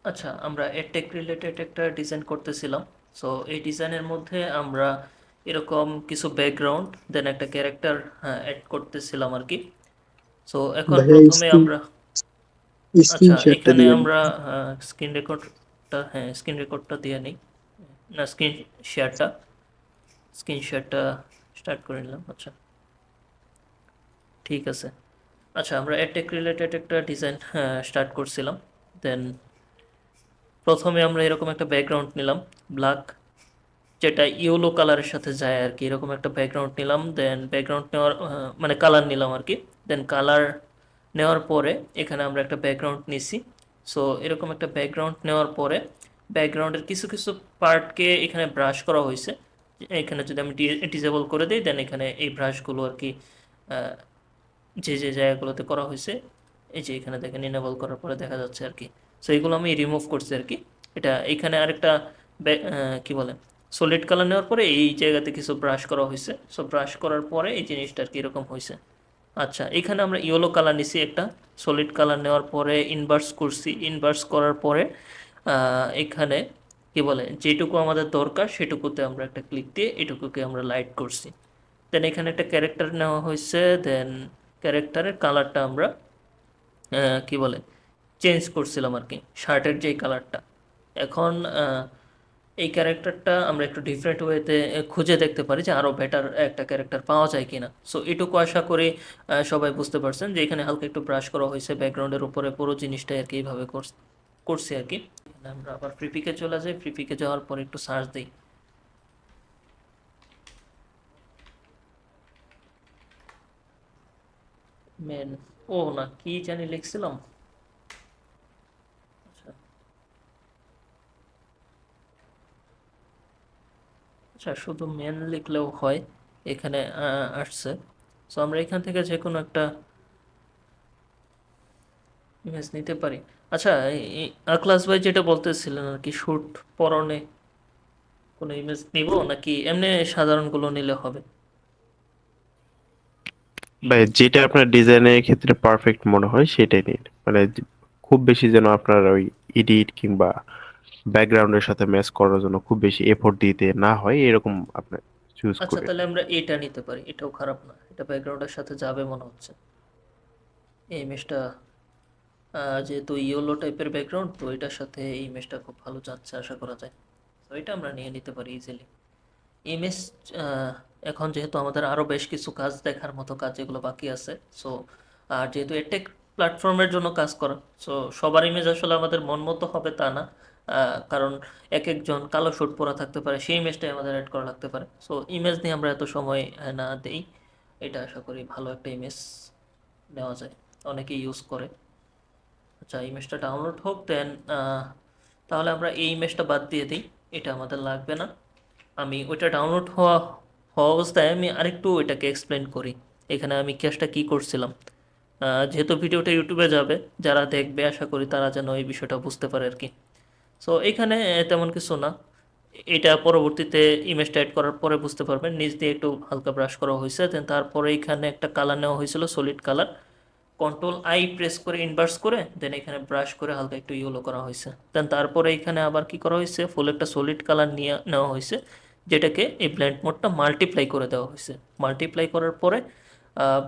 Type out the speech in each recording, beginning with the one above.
আচ্ছা, আমরা edtech related একটা ডিজাইন করতেছিলাম। সো এই ডিজাইনের মধ্যে আমরা এরকম কিছু ব্যাকগ্রাউন্ড দেন একটা ক্যারেক্টার অ্যাড করতেছিলাম আর কি। সো এখন ভাইয়া প্রথমে আমরা স্ক্রিন আচ্ছা শেয়ারটা এখানে দিবেন। আমরা স্ক্রিন রেকর্ডটা দিয়ে নিই। না, স্ক্রিন শেয়ারটা স্টার্ট করে নিলাম। আচ্ছা, ঠিক আছে। আচ্ছা, আমরা এডটেক রিলেটেড একটা ডিজাইন স্টার্ট করছিলাম। দেন প্রথমে আমরা এরকম একটা ব্যাকগ্রাউন্ড নিলাম, ব্ল্যাক, যেটা ইয়েলো কালারের সাথে যায় আর কি। এরকম একটা ব্যাকগ্রাউন্ড নিলাম, দেন ব্যাকগ্রাউন্ড নেওয়ার মানে কালার নিলাম আর কি। দেন কালার নেওয়ার পরে এখানে আমরা একটা ব্যাকগ্রাউন্ড নিছি। সো এরকম একটা ব্যাকগ্রাউন্ড নেওয়ার পরে ব্যাকগ্রাউন্ডের কিছু কিছু পার্টকে এখানে ব্রাশ করা হয়েছে। এখানে যদি আমি ডিসেবল করে দিই, দেন এখানে এই ব্রাশগুলো আর কি আহ, যে যে জায়গাগুলোতে করা হয়েছে, এই যে এখানে দেখেন ইনেবল করার পরে দেখা যাচ্ছে আর কি। সো এগুলো আমি রিমুভ করছি আর কি। এটা এখানে আরেকটা কি বলে, সলিড কালার নেওয়ার পরে এই জায়গাতে কিছু ব্রাশ করা হয়েছে। সো ব্রাশ করার পরে এই জিনিসটা আর কি এরকম হয়েছে। আচ্ছা, এখানে আমরা ইয়েলো কালার নিছি একটা, সলিড কালার নেওয়ার পরে ইনভার্স করছি। ইনভার্স করার পরে এখানে কি বলে, যেটুকু আমাদের দরকার সেটুকুতে আমরা একটা ক্লিক দিয়ে এটুকুকে আমরা লাইট করছি। দেন এখানে একটা ক্যারেক্টার নেওয়া হয়েছে। দেন ক্যারেক্টারের কালারটা আমরা কি বলে চেঞ্জ করছিলাম আর কি, শার্টের যেই কালারটা। এখন এই ক্যারেক্টারটা আমরা একটু ডিফারেন্ট ওয়েতে খুঁজে দেখতে পারি যে আরও বেটার একটা ক্যারেক্টার পাওয়া যায় কিনা। সো এটুকু আশা করি সবাই বুঝতে পারছেন যে এখানে হালকা একটু ব্রাশ করা হয়েছে ব্যাকগ্রাউন্ডের উপরে, পুরো জিনিসটাই আর কি এইভাবে করছি আর কি। এখানে আমরা আবার ফ্রিপিকে চলে যাই, ফ্রিপিকে যাওয়ার পর একটু সার্চ দিই। মেন, ও না, কি জানি লিখছিলাম। আচ্ছা, আচ্ছা, শুধু মেন লিখলেও হয়। এখানে আসছে। সো আমরা এখান থেকে যে কোনো একটা ইমেজ নিতে পারি। আচ্ছা, আখলাস ভাই যেটা বলতেছিলেন আর কি, শ্যুট পরনে কোনো ইমেজ নিব নাকি এমনি সাধারণগুলো নিলে হবে? ভাই যেটা আপনার ডিজাইনের ক্ষেত্রে পারফেক্ট মনে হয় সেটাই নিন। মানে খুব বেশি যেন আপনার ওই এডিট কিংবা ব্যাকগ্রাউন্ডের সাথে ম্যাচ করার জন্য খুব বেশি এফোর্ট দিতে না হয় এরকম আপনি চুজ আচ্ছা, করে। তাহলে আমরা এটা নিতে পারি, এটাও খারাপ না, এটা ব্যাকগ্রাউন্ডের সাথে যাবে মনে হচ্ছে। এই ইমেজটা যেহেতু ইয়েলো টাইপের ব্যাকগ্রাউন্ড, তো এটার সাথে এই ইমেজটা খুব ভালো যাচ্ছে আশা করা যায়। তো এটা আমরা নিয়ে নিতে পারি ইজিলি। ইমেজ এখন যেহেতু আমাদের আরও বেশ কিছু কাজ দেখার মতো কাজ যেগুলো বাকি আছে। সো আর যেহেতু এটেক প্ল্যাটফর্মের জন্য কাজ করা, সো সবার ইমেজ আসলে আমাদের মন মতো হবে তা না। কারণ এক একজন কালো স্যুট পরা থাকতে পারে, সেই ইমেজটাই আমাদের অ্যাড করা লাগতে পারে। সো ইমেজ নিয়ে আমরা এত সময় না দেই। এটা আশা করি ভালো একটা ইমেজ নেওয়া যায়, অনেকেই ইউজ করে। আচ্ছা, ইমেজটা ডাউনলোড হোক, দেন তাহলে আমরা এই ইমেজটা বাদ দিয়ে দিই, এটা আমাদের লাগবে না। আমি ওইটা ডাউনলোড হওয়া হওয়া অবস্থায় আমি আরেকটু এটাকে এক্সপ্লেন করি। এখানে আমি কাজটা কী করছিলাম। যেহেতু ভিডিওটা ইউটিউবে যাবে, যারা দেখবে আশা করি তারা যেন এই বিষয়টা বুঝতে পারে আর কি। সো এখানে তেমন কিছু না। এটা পরবর্তীতে ইমেজটা অ্যাড করার পরে বুঝতে পারবেন, নিচ দিয়ে একটু হালকা ব্রাশ করা হয়েছে। দেন তারপরে এখানে একটা কালার নেওয়া হয়েছিল, solid colour. Control I press করে ইনভার্স করে দেন এখানে ব্রাশ করে হালকা একটু ইয়েলো করা হয়েছে। দেন তারপরে এখানে আবার কি করা হয়েছে, ফুল একটা সলিড কালার নিয়ে নেওয়া হয়েছে, যেটাকে এই ব্লেন্ড মোডটা মাল্টিপ্লাই করে দেওয়া হয়েছে। মাল্টিপ্লাই করার পরে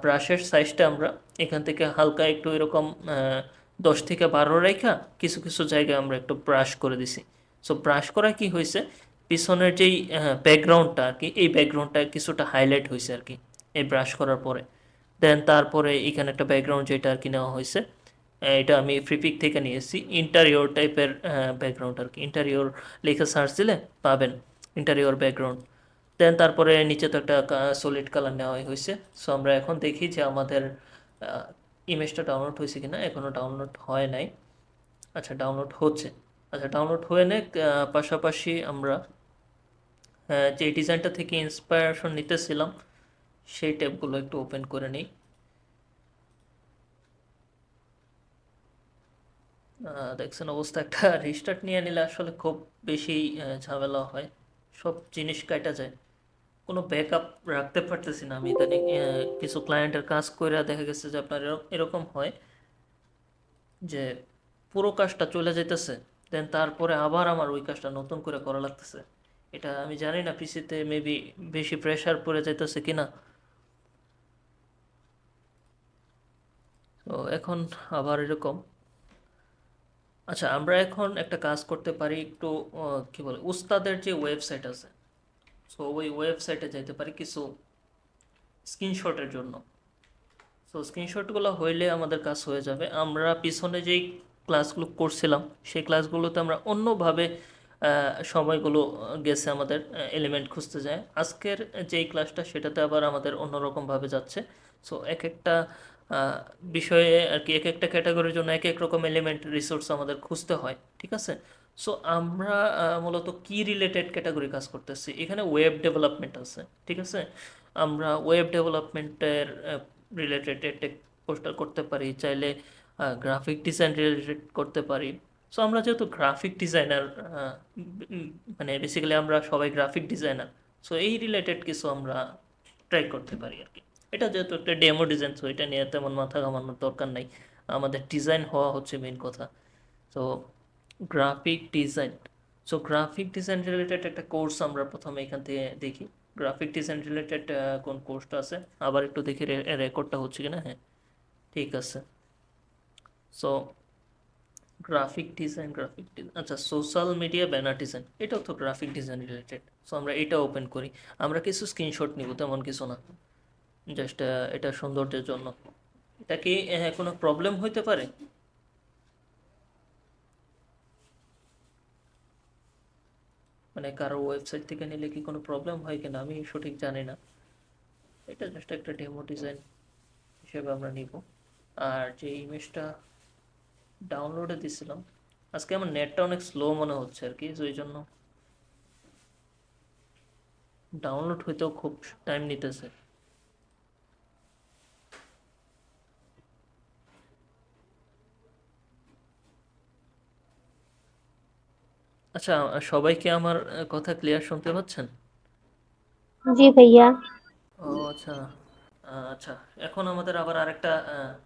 ব্রাশের সাইজটা আমরা এখান থেকে হালকা একটু এরকম 10 থেকে 12 রেখা কিছু কিছু জায়গায় আমরা একটু ব্রাশ করে দিছি। সো ব্রাশ করা কি হয়েছে, পিছনের যেই ব্যাকগ্রাউন্ডটা আর কি, এই ব্যাকগ্রাউন্ডটা কিছুটা হাইলাইট হয়েছে আর কি এই ব্রাশ করার পরে। দেন তারপরে এখানে একটা ব্যাকগ্রাউন্ড যেটা আর কি নেওয়া হয়েছে, এটা আমি ফ্রিপিক থেকে নিয়েছি, ইন্টারিয়র টাইপের ব্যাকগ্রাউন্ড আর কি। ইন্টারিয়র লিখে সার্চ দিলে পাবেন ইন্টারিয়র ব্যাকগ্রাউন্ড। দেন তারপরে নিচে তো একটা সলিড কালার নেওয়াই হয়েছে। সো আমরা এখন দেখি যে আমাদের ইমেজটা ডাউনলোড হয়েছে কিনা। এখনও ডাউনলোড হয় নাই। আচ্ছা, ডাউনলোড হচ্ছে। আচ্ছা, ডাউনলোড হয়ে নে, পাশাপাশি আমরা যে ডিজাইনটা থেকে ইন্সপায়ারেশন নিতেছিলাম সেই ট্যাবগুলো একটু ওপেন করে নিই। দেখছেন অবস্থা, একটা রিস্টার্ট নিয়ে নিলে আসলে খুব বেশি ঝামেলা হয়, সব জিনিস কাটা যায়। কোনো ব্যাকআপ রাখতে পারতেছি না আমি ইদানিং। কিছু ক্লায়েন্টের কাজ করে দেখা গেছে যে আপনার এরকম হয় যে পুরো কাজটা চলে যাইতেছে, দেন তারপরে আবার আমার ওই কাজটা নতুন করে করা লাগতেছে। এটা আমি জানি না পিসিতে মেবি বেশি প্রেশার পড়ে যাইতেছে কিনা। তো এখন আবার এরকম। আচ্ছা, আমরা এখন একটা কাজ করতে পারি একটু, কি বলে, উস্তাদের যে ওয়েবসাইট আছে, সো ওই ওয়েবসাইটে যাইতে পারি কিছু স্ক্রিনশটের জন্য। সো স্ক্রিনশটগুলো হইলে আমাদের কাজ হয়ে যাবে। আমরা পিছনে যেই ক্লাসগুলো করছিলাম সেই ক্লাসগুলোতে আমরা অন্যভাবে সময়গুলো গেছে আমাদের এলিমেন্ট খুঁজতে যায়। আজকের যেই ক্লাসটা সেটাতে আবার আমাদের অন্যরকমভাবে যাচ্ছে। সো এক একটা আহ, বিষয়ে আর কি, এক একটা ক্যাটাগরির জন্য এক এক রকম এলিমেন্ট রিসোর্স আমাদের খুঁজতে হয়, ঠিক আছে? সো আমরা মূলত কি রিলেটেড ক্যাটাগরি কাজ করতেছি, এখানে ওয়েব ডেভেলপমেন্ট আছে, ঠিক আছে? আমরা ওয়েব ডেভেলপমেন্টের রিলেটেড একটা পোস্টার করতে পারি, চাইলে গ্রাফিক ডিজাইন রিলেটেড করতে পারি। সো আমরা যেহেতু গ্রাফিক ডিজাইনার, মানে বেসিক্যালি আমরা সবাই গ্রাফিক ডিজাইনার, সো এই রিলেটেড কিছু আমরা ট্রাই করতে পারি আর কি। এটা যেহেতু একটা ডেমো ডিজাইন, সো এটা নিয়ে তেমন মাথা ঘামানোর দরকার নাই, আমাদের ডিজাইন হওয়া হচ্ছে মেইন কথা। তো graphic design, so graphic design related একটা কোর্স আমরা প্রথমে এখান থেকে দেখি। গ্রাফিক ডিজাইন রিলেটেড কোন কোর্সটা আছে, আবার একটু দেখি রেকর্ডটা হচ্ছে কিনা। হ্যাঁ, ঠিক আছে। সো গ্রাফিক ডিজাইন, আচ্ছা, সোশ্যাল মিডিয়া ব্যানার ডিজাইন, এটাও তো গ্রাফিক ডিজাইন রিলেটেড। সো আমরা এটা ওপেন করি। আমরা কিছু স্ক্রিনশট নিব, তেমন কিছু না, জাস্ট এটা সৌন্দর্যের জন্য। এটা কি কোনো প্রবলেম হইতে পারে? মানে কারো ওয়েবসাইট থেকে নিলে কি কোনো প্রবলেম হয় কিনা আমি সঠিক জানি না। এটা জাস্ট একটা ডেমো ডিজাইন হিসেবে আমরা নিব। আর যে ইমেজটা ডাউনলোডে দিছিলাম, আজকে আমার নেটটা অনেক স্লো মনে হচ্ছে আর কি, তো এই জন্য ডাউনলোড হইতেও খুব টাইম নিতেছে। আচ্ছা, সবাইকে আমার কথা ক্লিয়ার শুনতে পাচ্ছেন? जी भैया। ও আচ্ছা। আচ্ছা, এখন আমাদের আবার আরেকটা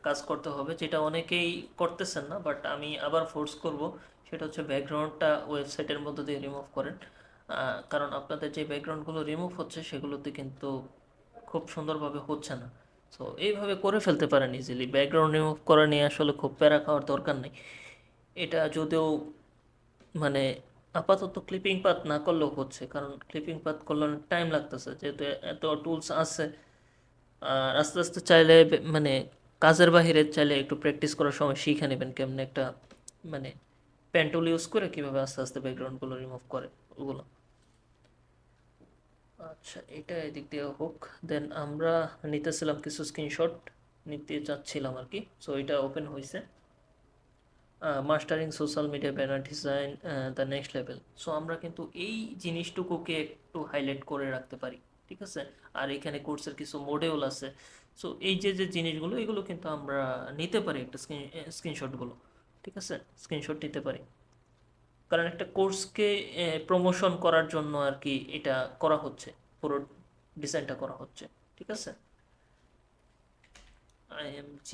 কাজ করতে হবে, যেটা অনেকেই করতেছেন না, বাট আমি আবার ফোর্স করব। সেটা হচ্ছে ব্যাকগ্রাউন্ডটা ওয়েবসাইটের মধ্যে দিয়ে রিমুভ করেন। কারণ আপনাদের যে ব্যাকগ্রাউন্ডগুলো রিমুভ হচ্ছে সেগুলোতে কিন্তু খুব সুন্দরভাবে হচ্ছে না। সো এইভাবে করে ফেলতে পারেন ইজিলি। ব্যাকগ্রাউন্ড রিমুভ করা নিয়ে আসলে খুব প্যারা খাওয়ার দরকার নেই। এটা যদিও মানে আপাতত ক্লিপিং পাথ না করলেও হচ্ছে, কারণ ক্লিপিং পাথ করলে অনেক টাইম লাগতেছে, যেহেতু এত টুলস আছে। আর আস্তে আস্তে চাইলে মানে কাজের বাহিরে চাইলে একটু প্র্যাকটিস করার সময় শিখে নেবেন কেমনে একটা, মানে পেন টুল ইউজ করে কিভাবে আস্তে আস্তে ব্যাকগ্রাউন্ডগুলো রিমুভ করে ওগুলো। আচ্ছা, এটা এদিক দিয়ে হোক। দেন আমরা নিতেছিলাম কিছু স্ক্রিনশট, নিতে চাচ্ছিলাম আর কি। সো এটা ওপেন হয়েছে, mastering social media banner design the next level. So আমরা কিন্তু এই জিনিসটুকুকে একটু হাইলাইট করে রাখতে পারি, ঠিক আছে? আর এখানে কোর্সের কিছু মডিউল আছে। সো এই যে যে জিনিসগুলো, এগুলো কিন্তু আমরা নিতে পারি একটা স্ক্রিনশটগুলো, ঠিক আছে? স্ক্রিনশট নিতে পারি, কারণ একটা কোর্সকে প্রমোশন করার জন্য আর কি এটা করা হচ্ছে, পুরো ডিজাইনটা করা হচ্ছে, ঠিক আছে? IMG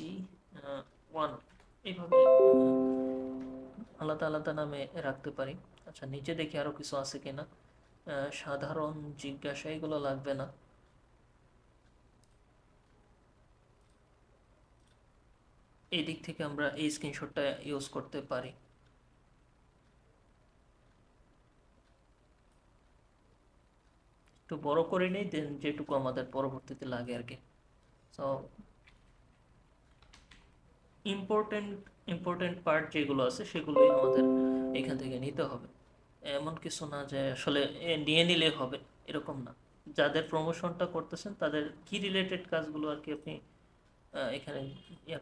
1, এইভাবে আলাদা আলাদা নামে রাখতে পারি। আচ্ছা, নিচে দেখি আরো কিছু আছে কিনা। সাধারণ জিজ্ঞাসা, এগুলো লাগবে না। এই দিক থেকে আমরা এই স্ক্রিনশটটা ইউজ করতে পারি। একটু বড় করে নিই, দেন যেটুকু আমাদের পরবর্তীতে লাগে আর কি। সো ইম্পর্টেন্ট ইম্পর্টেন্ট পার্ট যেগুলো আছে সেগুলোই আমাদের এখান থেকে নিতে হবে। এমন কিছু না যে আসলে নিয়ে নিলে হবে, এরকম না। যাদের প্রমোশনটা করতেছেন তাদের কি রিলেটেড কাজগুলো আর কি আপনি এখানে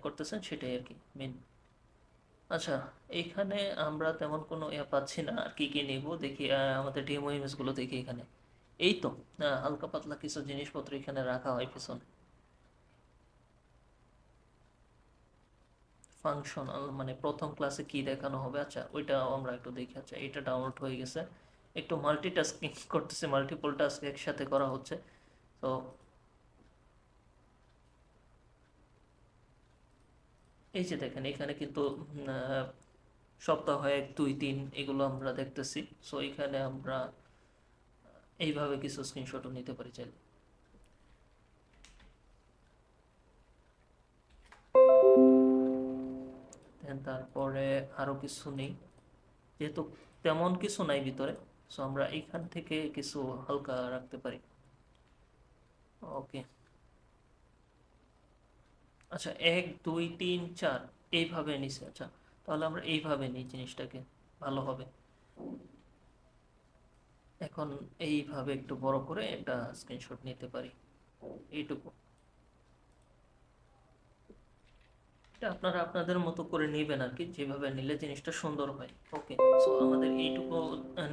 করতেছেন, সেটাই আর কি মেন। আচ্ছা, এইখানে আমরা তেমন কোনো পাচ্ছি না। আর কি কি নিব দেখি, আমাদের ডেমো ইমেজগুলো দেখি এখানে। এই তো হালকা পাতলা কিছু জিনিসপত্র এখানে রাখা হয় পিছনে। ফাংশনাল মানে প্রথম ক্লাসে কি দেখানো হবে, আচ্ছা ওইটাও আমরা একটু দেখি। আচ্ছা, এটা ডাউনলোড হয়ে গেছে। একটু মাল্টিটাস্কিং করতেছে, মাল্টিপল টাস্ক একসাথে করা হচ্ছে। তো এই যে দেখেন, এখানে কিন্তু সপ্তাহ 1, 2, 3 এগুলো আমরা দেখতেছি। সো এখানে আমরা এইভাবে কিছু স্ক্রিনশটও নিতে পারি চাইলে। দেন তারপরে আরো কিছু নেই, যেহেতু তেমন কিছু নাই ভিতরে, সো আমরা এইখান থেকে কিছু হালকা রাখতে পারি। ওকে, আচ্ছা 1, 2, 3, 4 এইভাবে নিছে। আচ্ছা তাহলে আমরা এইভাবে নিই জিনিসটাকে, ভালো হবে। এখন এইভাবে একটু বড় করে একটা স্ক্রিনশট নিতে পারি, এইটুকু। এটা আপনারা আপনাদের মতো করে নেবেন আর কি, যেভাবে নিলে জিনিসটা সুন্দর হয়। ওকে, সো আমাদের এইটুকু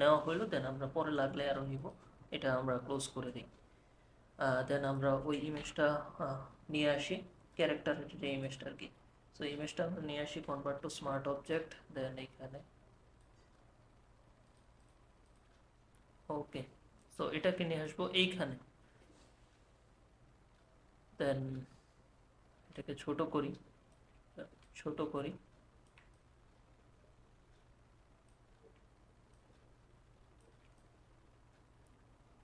নেওয়া হলো। দেন আমরা পরে লাগলে আরো নিব, এটা আমরা ক্লোজ করে দিই। দেন আমরা ওই ইমেজটা নিয়ে আসি, ক্যারেক্টারের যে ইমেজটা আর কি। সো ইমেজটা আমরা নিয়ে আসি, কনভার্ট টু স্মার্ট অবজেক্ট, দেন এইখানে। ওকে, সো এটাকে নিয়ে আসবো এইখানে। দেন এটাকে ছোট করি, ছোট করি।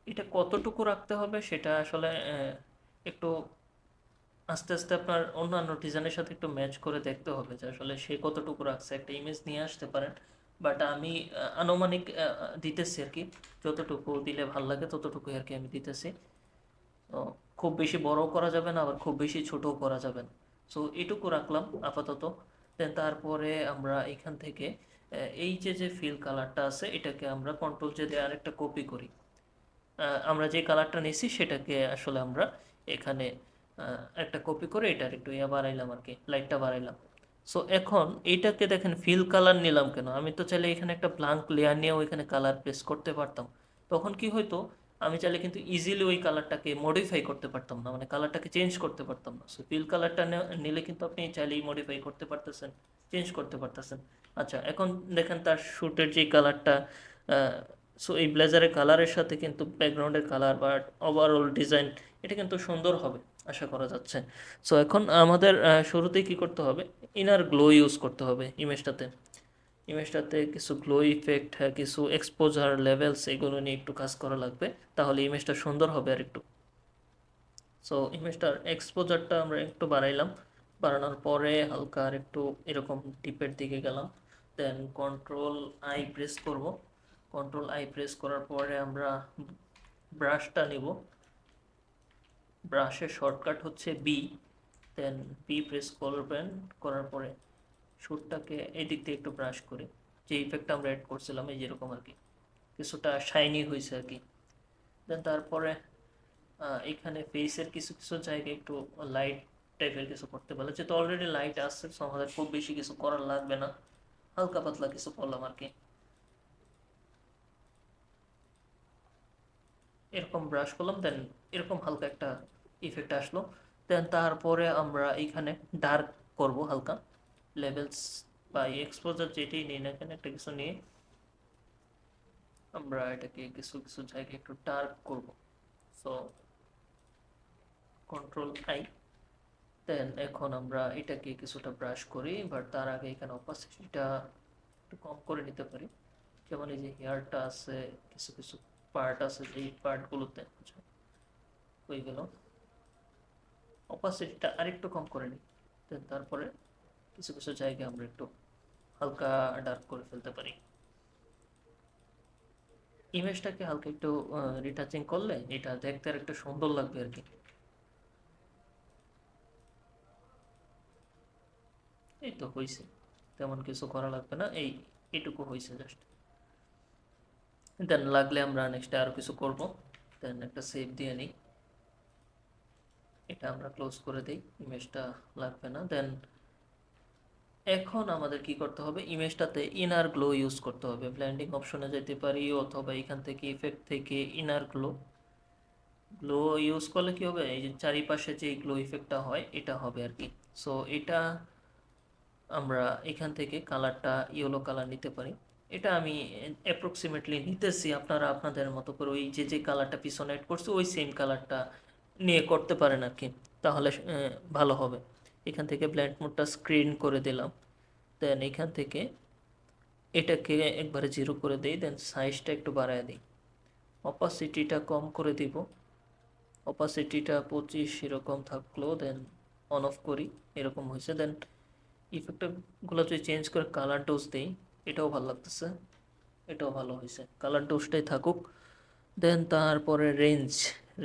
এটা কতটুকু রাখতে হবে সেটা আসলে একটু আস্তে আস্তে আপনার অন্যান্য ডিজাইনের সাথে একটু ম্যাচ করে দেখতে হবে যে আসলে সে কতটুকু রাখছে। একটা ইমেজ নিয়ে আসতে পারেন, বাট আমি আনুমানিক দিতেছি আর কি, যতটুকু দিলে ভাল লাগে ততটুকুই আর কি আমি দিতেছি। তো খুব বেশি বড়ও করা যাবে না, আবার খুব বেশি ছোটও করা যাবে না। সো এটুকু রাখলাম আপাতত। দেন তারপরে আমরা এখান থেকে এই যে যে ফিল কালারটা আছে এটাকে আমরা কন্ট্রোল জে দিয়ে আরেকটা কপি করি। আমরা যে কালারটা নিছি সেটাকে আসলে আমরা এখানে একটা কপি করে এটার একটু বাড়াইলাম আর কি, লাইটটা বাড়াইলাম। সো এখন এইটাকে দেখেন ফিল কালার নিলাম কেন, আমি তো চাইলে এখানে একটা ব্লাঙ্ক লেয়ার নিয়েও এখানে কালার প্লেস করতে পারতাম। তখন কি হইতো, আমি চাইলে কিন্তু ইজিলি ওই কালারটাকে মডিফাই করতে পারতাম না, মানে কালারটাকে চেঞ্জ করতে পারতাম না। সো ফিল কালারটা নিলে কিন্তু আপনি চাইলেই মডিফাই করতে পারতেছেন, চেঞ্জ করতে পারতেছেন। আচ্ছা এখন দেখেন তার শ্যুটের যে কালারটা, সো এই ব্লেজারের কালারের সাথে কিন্তু ব্যাকগ্রাউন্ডের কালার বা ওভারঅল ডিজাইন এটা কিন্তু সুন্দর হবে আশা করা যাচ্ছে। সো এখন আমাদের শুরুতেই কি করতে হবে, ইনার গ্লো ইউজ করতে হবে ইমেজটাতে। ইমেজটাতে কিছু গ্লো ইফেক্ট, হ্যাঁ কিছু এক্সপোজার লেভেলস এগুলো নিয়ে একটু কাজ করা লাগবে, তাহলে ইমেজটা সুন্দর হবে আর একটু। সো ইমেজটার এক্সপোজারটা আমরা একটু বাড়াইলাম, বাড়ানোর পরে হালকা আর একটু এরকম টিপের দিকে গেলাম। দেন কন্ট্রোল আই প্রেস করব। কন্ট্রোল আই প্রেস করার পরে আমরা ব্রাশটা নিব, ব্রাশের শর্টকাট হচ্ছে বি। দেন বি প্রেস করবেন, করার পরে শ্যুটটাকে এই দিক দিয়ে একটু ব্রাশ করে, যে ইফেক্টটা আমরা অ্যাড করছিলাম এই যেরকম আর কি, কিছুটা শাইনি হয়েছে আর কি। দেন তারপরে এখানে ফেসের কিছু কিছু জায়গায় একটু লাইট টাইপের কিছু করতে পারলে, যেহেতু অলরেডি লাইট আসছে সো আমাদের খুব বেশি কিছু করার লাগবে না, হালকা পাতলা কিছু করলাম আর কি। এরকম ব্রাশ করলাম, দেন এরকম হালকা একটা ইফেক্ট আসলো। দেন তারপরে আমরা এইখানে ডার্ক করব হালকা, লেভেলস বা এক্সপোজার যেটাই নিই না কেন একটা কিছু নিয়ে আমরা এটাকে কিছু কিছু জায়গায় একটু ডার্ক করব। So control I. দেন এখন আমরা এটাকে কিছুটা ব্রাশ করি, বাট তার আগে এখানে অপাসিটিটা একটু কম করে নিতে পারি। যেমন এই যে হেয়ারটা আছে, কিছু কিছু পার্ট আছে যেই পার্টগুলোতে ওইগুলো অপাসিটিটা আরেকটু কম করে নিই। দেন তারপরে কিছু কিছু জায়গায় আমরা একটু হালকা ডার্ক করে ফেলতে পারি। ইমেজটাকে হালকা একটু রিটাচিং করলে এটা দেখতে আর একটু সুন্দর লাগবে আর কি। এই তো হয়েছে, তেমন কিছু করা লাগবে না, এইটুকু হয়েছে জাস্ট। দেন লাগলে আমরা নেক্সটে আরো কিছু করব। দেন একটা সেভ দিয়ে নিই, এটা আমরা ক্লোজ করে দিই, ইমেজটা লাগবে না। দেন এখন আমাদের কি করতে হবে, ইমেজটাতে ইনার গ্লো ইউজ করতে হবে। ব্লেন্ডিং অপশনে যেতে পারি অথবা এখান থেকে ইফেক্ট থেকে ইনার গ্লো, গ্লো ইউজ করলে কি হবে, এই যে চারিপাশে যে গ্লো ইফেক্টটা হয় এটা হবে আর কি। সো এটা আমরা এখান থেকে কালারটা ইয়েলো কালার নিতে পারি। এটা আমি অ্যাপ্রক্সিমেটলি নিতেছি, আপনারা আপনাদের মতো করে ওই যে যে কালারটা পিছনে অ্যাড করছে ওই সেম কালারটা নিয়ে করতে পারেন আর কি, তাহলে ভালো হবে। এখান থেকে ব্ল্যান্ড মোডটা স্ক্রিন করে দিলাম। দেন এখান থেকে এটাকে একবারে 0 করে দিই, দেন সাইজটা একটু বাড়ায় দিই, অপাসিটিটা কম করে দিব, অপাসিটিটা 25 এরকম থাকলো, দেন অন অফ করি, এরকম হয়েছে। দেন ইফেক্টগুলো যদি চেঞ্জ করে কালার ডোজ দিই, এটাও ভালো লাগতেছে, এটাও ভালো হয়েছে, কালার ডোজটাই থাকুক। দেন তারপরে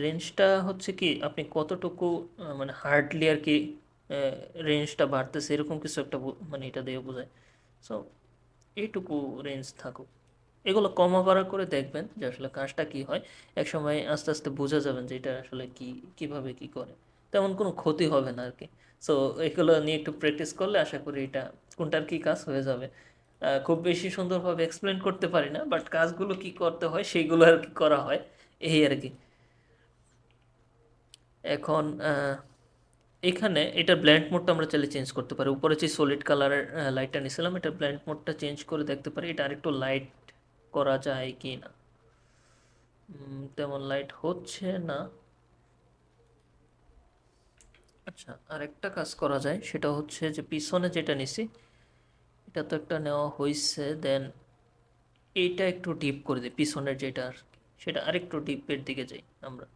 রেঞ্জটা হচ্ছে কি আপনি কতটুকু মানে হার্ডলি আর কি রেঞ্জটা বাড়তেছে এরকম কিছু একটা মানে এটা দিয়ে বোঝায়। সো এইটুকু রেঞ্জ থাকুক, এগুলো কমা বাড়া করে দেখবেন যে আসলে কাজটা কি হয়। এক সময় আস্তে আস্তে বোঝা যাবেন যে এটা আসলে কি, কিভাবে কি করে, তেমন কোনো ক্ষতি হবে না আর কি। সো এগুলো নিয়ে একটু প্র্যাকটিস করলে আশা করি এটা কোনটার কি কাজ হয়ে যাবে। খুব বেশি সুন্দরভাবে এক্সপ্লেন করতে পারি না, বাট কাজগুলো কি করতে হয় সেইগুলো আর কি করা হয়, এই আর কি। এখন এখানে এটা ব্ল্যান্ড মোডটা আমরা চাইলে চেঞ্জ করতে পারি। উপরে যে সলিড কালারের লাইটটা নিয়েছিলাম, এটা ব্ল্যান্ড মোডটা চেঞ্জ করে দেখতে পারি এটা আরেকটু লাইট করা যায় কি না। তেমন লাইট হচ্ছে না। আচ্ছা, আরেকটা কাজ করা যায়, সেটা হচ্ছে যে পিছনে যেটা নিছি এটা তো একটা নেওয়া হয়েছে, দেন এইটা একটু ডিপ করে দিই, পিছনের যেটা আর কি, সেটা আরেকটু ডিপের দিকে যাই আমরা।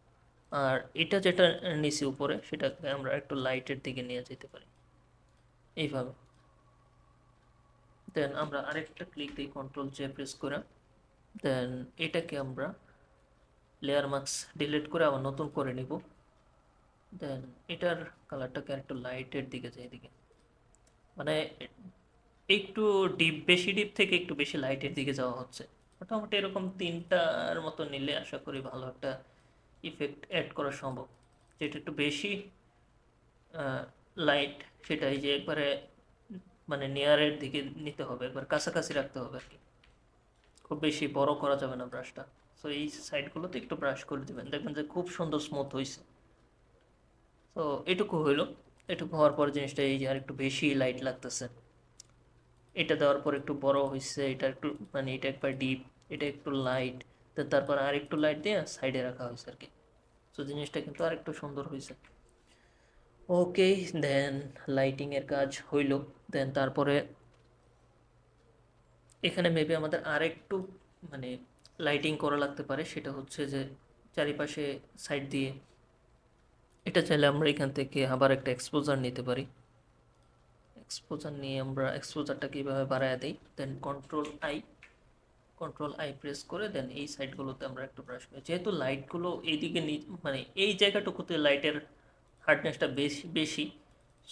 আর এটা যেটা নিচে উপরে সেটাকে আমরা একটু লাইটের দিকে নিয়ে যেতে পারি এইভাবে। দেন আমরা আরেকটা ক্লিক দিই, কন্ট্রোল জে প্রেস করে, দেন এটাকে আমরা লেয়ার মাস্ক ডিলিট করে আবার নতুন করে নিব। দেন এটার কালারটাকে একটু লাইটের দিকে যাই, এদিকে মানে একটু ডিপ, বেশি ডিপ থেকে একটু বেশি লাইটের দিকে যাওয়া হচ্ছে। মোটামুটি এরকম তিনটার মতো নিলে আশা করি ভালো একটা ইফেক্ট অ্যাড করা সম্ভব। যেটা একটু বেশি লাইট, সেটাই যে একবারে মানে নিয়ারের দিকে নিতে হবে, একবার কাছাকাছি রাখতে হবে আর কি, খুব বেশি বড় করা যাবে না ব্রাশটা। সো এই সাইডগুলোতে একটু ব্রাশ করে দেবেন, দেখবেন যে খুব সুন্দর স্মুথ হয়েছে। তো এটুকু হইলো, এটুকু হওয়ার পর জিনিসটা এই যে আর একটু বেশি লাইট লাগতেছে, এটা দেওয়ার পর একটু বড় হয়েছে, এটা একটু মানে এটা একবার ডিপ, এটা একটু লাইট, তারপর আর একটু লাইট দিয়ে সাইডে রাখা হয়েছে আর কি। তো জিনিসটা কিন্তু আর একটু সুন্দর হয়েছে। ওকে, দেন লাইটিং এর কাজ হইল। দেন তারপরে এখানে মেবি আমাদের আরেকটু মানে লাইটিং করা লাগতে পারে, সেটা হচ্ছে যে চারিপাশে সাইড দিয়ে এটা চাইলে আমরা এখান থেকে আবার একটা এক্সপোজার নিতে পারি। এক্সপোজার নিয়ে আমরা এক্সপোজারটা কীভাবে বাড়ায় দিই, দেন কন্ট্রোল আই প্রেস করে দেন এই সাইডগুলোতে আমরা একটু ব্রাশ করি, যেহেতু লাইটগুলো এইদিকে মানে এই জায়গাটুকুতে লাইটের হার্ডনেসটা বেশি বেশি।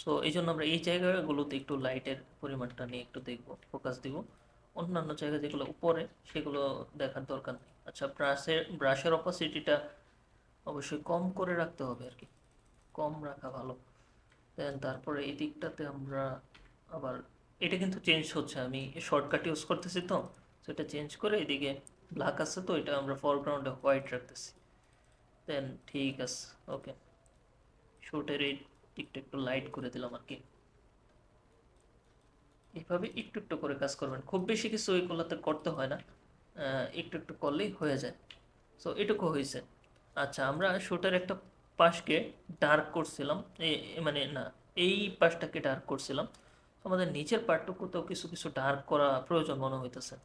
সো এই জন্য আমরা এই জায়গাগুলোতে একটু লাইটের পরিমাণটা নিয়ে একটু দেখব, ফোকাস দিব। অন্যান্য জায়গা যেগুলো উপরে সেগুলো দেখার দরকার নেই। আচ্ছা, ব্রাশের অপাসিটিটা অবশ্যই কম করে রাখতে হবে আর কি, কম রাখা ভালো। দেন তারপরে এই দিকটাতে আমরা আবার, এটা কিন্তু চেঞ্জ হচ্ছে, আমি শর্টকাট ইউজ করতেছি তো, তো এটা চেঞ্জ করে এদিকে ব্ল্যাক আছে তো এটা আমরা ফরগ্রাউন্ডে হোয়াইট রাখতেছি। দেন ঠিক আছে, ওকে, শুটের এই দিকটা একটু লাইট করে দিলাম আর কি। এইভাবে একটু একটু করে কাজ করবেন, খুব বেশি কিছু ওইগুলোতে করতে হয় না, একটু একটু করলেই হয়ে যায়। সো এটুকু হয়েছে। আচ্ছা, আমরা শুটের একটা পাশকে ডার্ক করছিলাম, মানে না, এই পাশটাকে ডার্ক করছিলাম, আমাদের নিচের পার্টটুকুতেও কিছু কিছু ডার্ক করা প্রয়োজন মনে হইতেছে।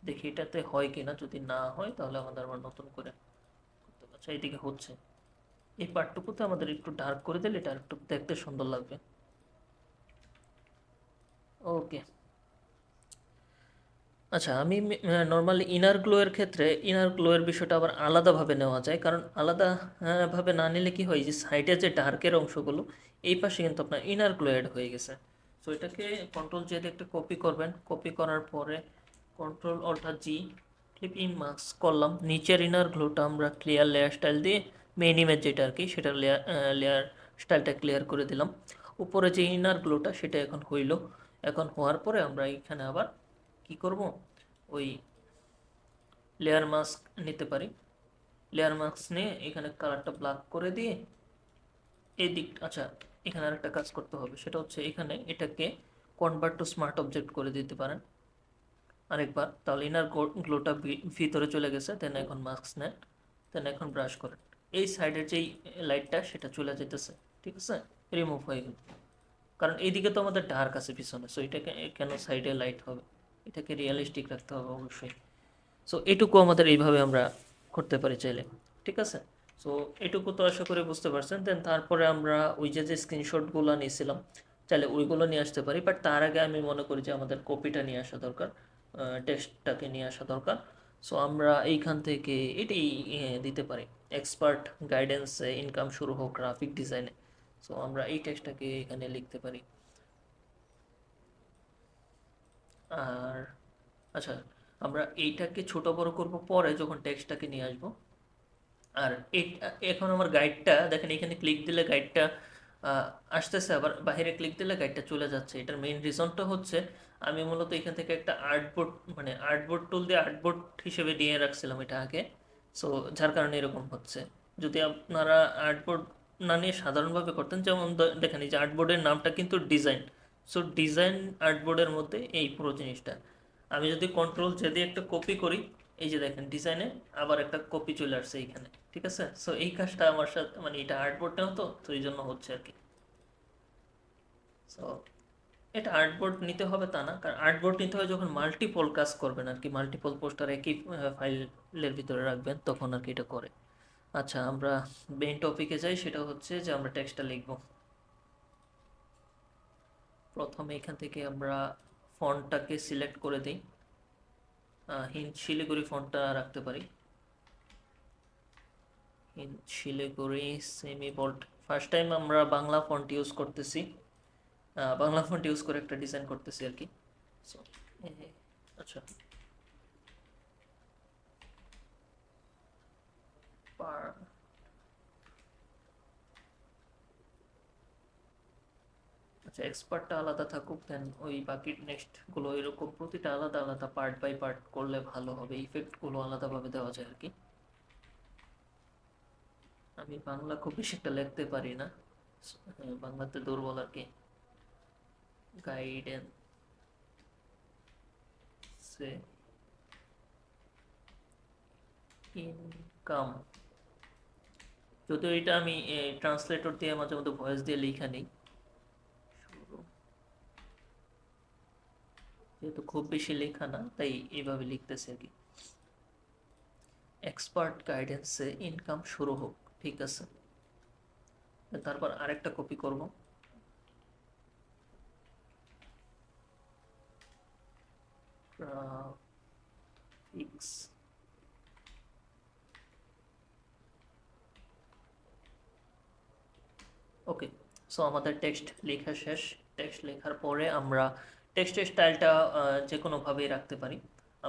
দেখি এটাতে হয় কিনা, যদি না হয় তাহলে আমাদের আবার নতুন করে করতে হবে। আচ্ছা, এইদিকে হচ্ছে, এই পার্টটুকুতে আমাদের একটু ডার্ক করে দিলে এটা একটু দেখতে সুন্দর লাগবে। ওকে, আচ্ছা, আমি নর্মালি ইনার গ্লোয়ের ক্ষেত্রে ইনার গ্লোয়ের বিষয়টা আবার আলাদাভাবে নেওয়া যায়, কারণ আলাদা ভাবে না নিলে কি হয়, যে সাইডে যে ডার্কের অংশগুলো এই পাশে কিন্তু আপনার ইনার গ্লো অ্যাড হয়ে গেছে। সো এটাকে কন্ট্রোল জে দিয়ে একটা কপি করবেন, কপি করার পরে control alt G, clip in mask করলাম, নিচের ইনার গ্লোটা আমরা ক্লিয়ার লেয়ার স্টাইল দিয়ে মেইন ইমেজ যেটা আর কি সেটা লেয়ার স্টাইলটা ক্লিয়ার করে দিলাম। উপরে যে ইনার গ্লোটা সেটা এখন হইল, এখন হওয়ার পরে আমরা এখানে আবার কি করব, ওই লেয়ার মাস্ক নিতে পারি, লেয়ার মাস্ক নিয়ে এখানে কালারটা ব্ল্যাক করে দিয়ে এই দিক, আচ্ছা এখানে আরেকটা কাজ করতে হবে, সেটা হচ্ছে এখানে এটাকে কনভার্ট টু স্মার্ট অবজেক্ট করে দিতে পারেন আরেকবার, তাহলে ইনার গ্লোটা ভিতরে চলে গেছে। দেন এখন মাস্ক নেন, দেন এখন ব্রাশ করেন, এই সাইডের যেই লাইটটা সেটা চলে যেতেছে, ঠিক আছে, রিমুভ হয়ে গেল, কারণ এইদিকে তো আমাদের ডার্ক আছে পিছনে, সো এটাকে কেন সাইডে লাইট হবে। এটাকে রিয়েলিস্টিক রাখতে হবে অবশ্যই। সো এটুকু আমাদের এইভাবে আমরা করতে পারি চাইলে, ঠিক আছে। সো এটুকু তো আশা করি বুঝতে পারছেন। দেন তারপরে আমরা ওই যে স্ক্রিনশটগুলো নিয়েছিলাম, চাইলে ওইগুলো নিয়ে আসতে পারি, বাট তার আগে আমি মনে করি যে আমাদের কপিটা নিয়ে আসা দরকার, টেক্সটটাকে নিয়ে আসা দরকার। সো আমরা এইখান থেকে এটাই দিতে পারি, এক্সপার্ট গাইডেন্সে ইনকাম শুরু হোক গ্রাফিক ডিজাইনে। সো আমরা এই টেক্সটটাকে এখানে লিখতে পারি। আর আচ্ছা, আমরা এইটাকে ছোট বড় করব পরে যখন টেক্সটটাকে নিয়ে আসবো। আর এখন আমার গাইডটা দেখেন, এখানে ক্লিক দিলে গাইডটা আসতেছে, আবার বাইরে ক্লিক দিলে গাইডটা চলে যাচ্ছে। এটার মেইন রিজনটা হচ্ছে আমি মূলত এখান থেকে একটা আর্টবোর্ড, মানে আর্টবোর্ড টুল দিয়ে আর্টবোর্ড হিসেবে নিয়ে রাখছিলাম এটা আগে। সো যার কারণে এরকম হচ্ছে। যদি আপনারা আর্টবোর্ড না নিয়ে সাধারণভাবে করতেন, যেমন দেখেন এই যে আর্টবোর্ডের নামটা কিন্তু ডিজাইন। সো ডিজাইন আর্টবোর্ডের মধ্যে এই পুরো জিনিসটা। আমি যদি কন্ট্রোল যদি একটা কপি করি, এই যে দেখেন ডিজাইনে আবার একটা কপি চলে আসছে এইখানে, ঠিক আছে। সো এই কাজটা আমার সাথে, মানে এটা আর্টবোর্ডে হতো তো এই জন্য হচ্ছে আর কি। সো এটা আর্টবোর্ড নিতে হবে তা না, কারণ আর্টবোর্ড নিতে হয় যখন মাল্টিপল কাজ করবেন আর কি, মাল্টিপল পোস্টার একই ফাইলের ভিতরে রাখবেন, তখন আর কি এটা করে। আচ্ছা, আমরা মেইন টপিকে যাই, সেটা হচ্ছে যে আমরা টেক্সটটা লিখব। প্রথমে এখান থেকে আমরা ফন্টটাকে সিলেক্ট করে দিই, হিন্দ শিলিগুড়ি ফন্টটা রাখতে পারি। Hind Siliguri semi bold. First time আমরা বাংলা ফন্ট ইউজ করতেছি, বাংলা ফন্ট ইউজ করে একটা ডিজাইন করতেছি আর কি। সো আচ্ছা, আচ্ছা এক্সপার্টটা আলাদা থাকুক, দেন ওই বাকি নেক্সটগুলো এরকম প্রতিটা আলাদা আলাদা পার্ট বাই পার্ট করলে ভালো হবে, ইফেক্টগুলো আলাদাভাবে দেওয়া যায় আর কি। আমি বাংলা খুব বেশি একটা লিখতে পারি না, বাংলাতে দুর্বল আর কি। গাইডেন্সে ইনকাম, যদিও এটা আমি ট্রান্সলেটর দিয়ে মাঝে মধ্যে ভয়েস দিয়ে লেখা নেই, যেহেতু খুব বেশি লেখা না তাই এইভাবে লিখতেছি আর কি। এক্সপার্ট গাইডেন্সে ইনকাম শুরু হোক, ঠিক আছে। তারপর আরেকটা কপি করব, গ্রাফিক্স। ওকে, সো আমাদের টেক্সট লেখা শেষ। টেক্সট লেখার পরে আমরা টেক্সটের স্টাইলটা যে কোনোভাবেই রাখতে পারি।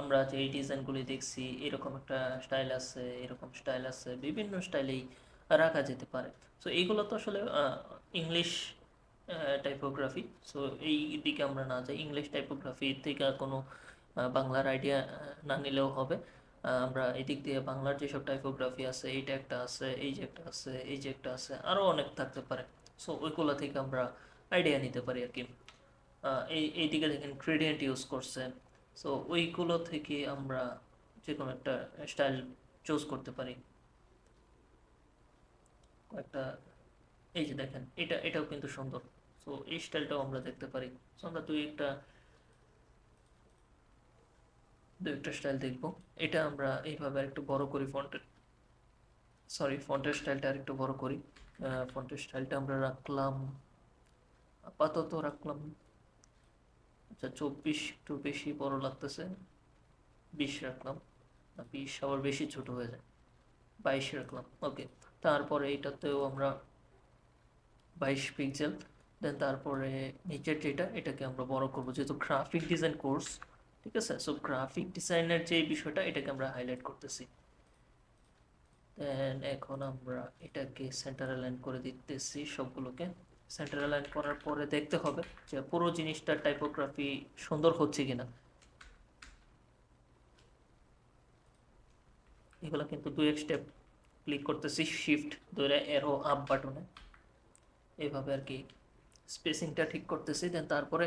আমরা যে এই ডিজাইনগুলি দেখছি, এরকম একটা স্টাইল আছে, এরকম স্টাইল আছে, বিভিন্ন স্টাইলেই রাখা যেতে পারে। সো এইগুলো তো আসলে ইংলিশ টাইপোগ্রাফি। সো এই দিকে আমরা না যাই, ইংলিশ টাইপোগ্রাফি থেকে কোনো বাংলার আইডিয়া না নিলেও হবে। আমরা এদিক দিয়ে বাংলার যেসব টাইপোগ্রাফি আছে, এইটা একটা আছে, এই যে একটা আছে, এই যে একটা আছে, আরও অনেক থাকতে পারে। সো ওইগুলো থেকে আমরা আইডিয়া নিতে পারি আর কি। এই দিকে দেখেন গ্রেডিয়েন্ট ইউজ করছে, সো ওইগুলো থেকে আমরা যে কোনো একটা স্টাইল চুজ করতে পারি একটা। এই যে দেখেন এটাও কিন্তু সুন্দর। সো এই স্টাইলটাও আমরা দেখতে পারি। সো আমরা দু একটা স্টাইল দেখবো। এটা আমরা এইভাবে একটু বড় করি, ফন্টের স্টাইলটা আর একটু বড় করি। ফন্টের স্টাইলটা আমরা রাখলাম, আপাতত রাখলাম, আচ্ছা 24, একটু বেশি বড় লাগতেছে, 20 রাখলাম, 20 আবার বেশি ছোট হয়ে যায়, 22 রাখলাম। ওকে, তারপরে এইটাতেও আমরা 22 পিক্সেল। দেন তারপরে নিচের এটাকে আমরা বড় করবো, যেহেতু গ্রাফিক ডিজাইন কোর্স, ঠিক আছে। সো গ্রাফিক ডিজাইনের যে বিষয়টা, এটাকে আমরা হাইলাইট করতেছি। দেন এখন আমরা এটাকে সেন্টার অ্যালাইন করে দিতেছি, সবগুলোকে সেন্টার অ্যালাইন করার পরে দেখতে হবে যে পুরো জিনিসটার টাইপোগ্রাফি সুন্দর হচ্ছে কিনা। এগুলো কিন্তু দুই এক স্টেপ ক্লিক করতেছি, শিফট ধরে এরো আপ বাটনে, এইভাবে আর কি স্পেসিংটা ঠিক করতেছি। দেন তারপরে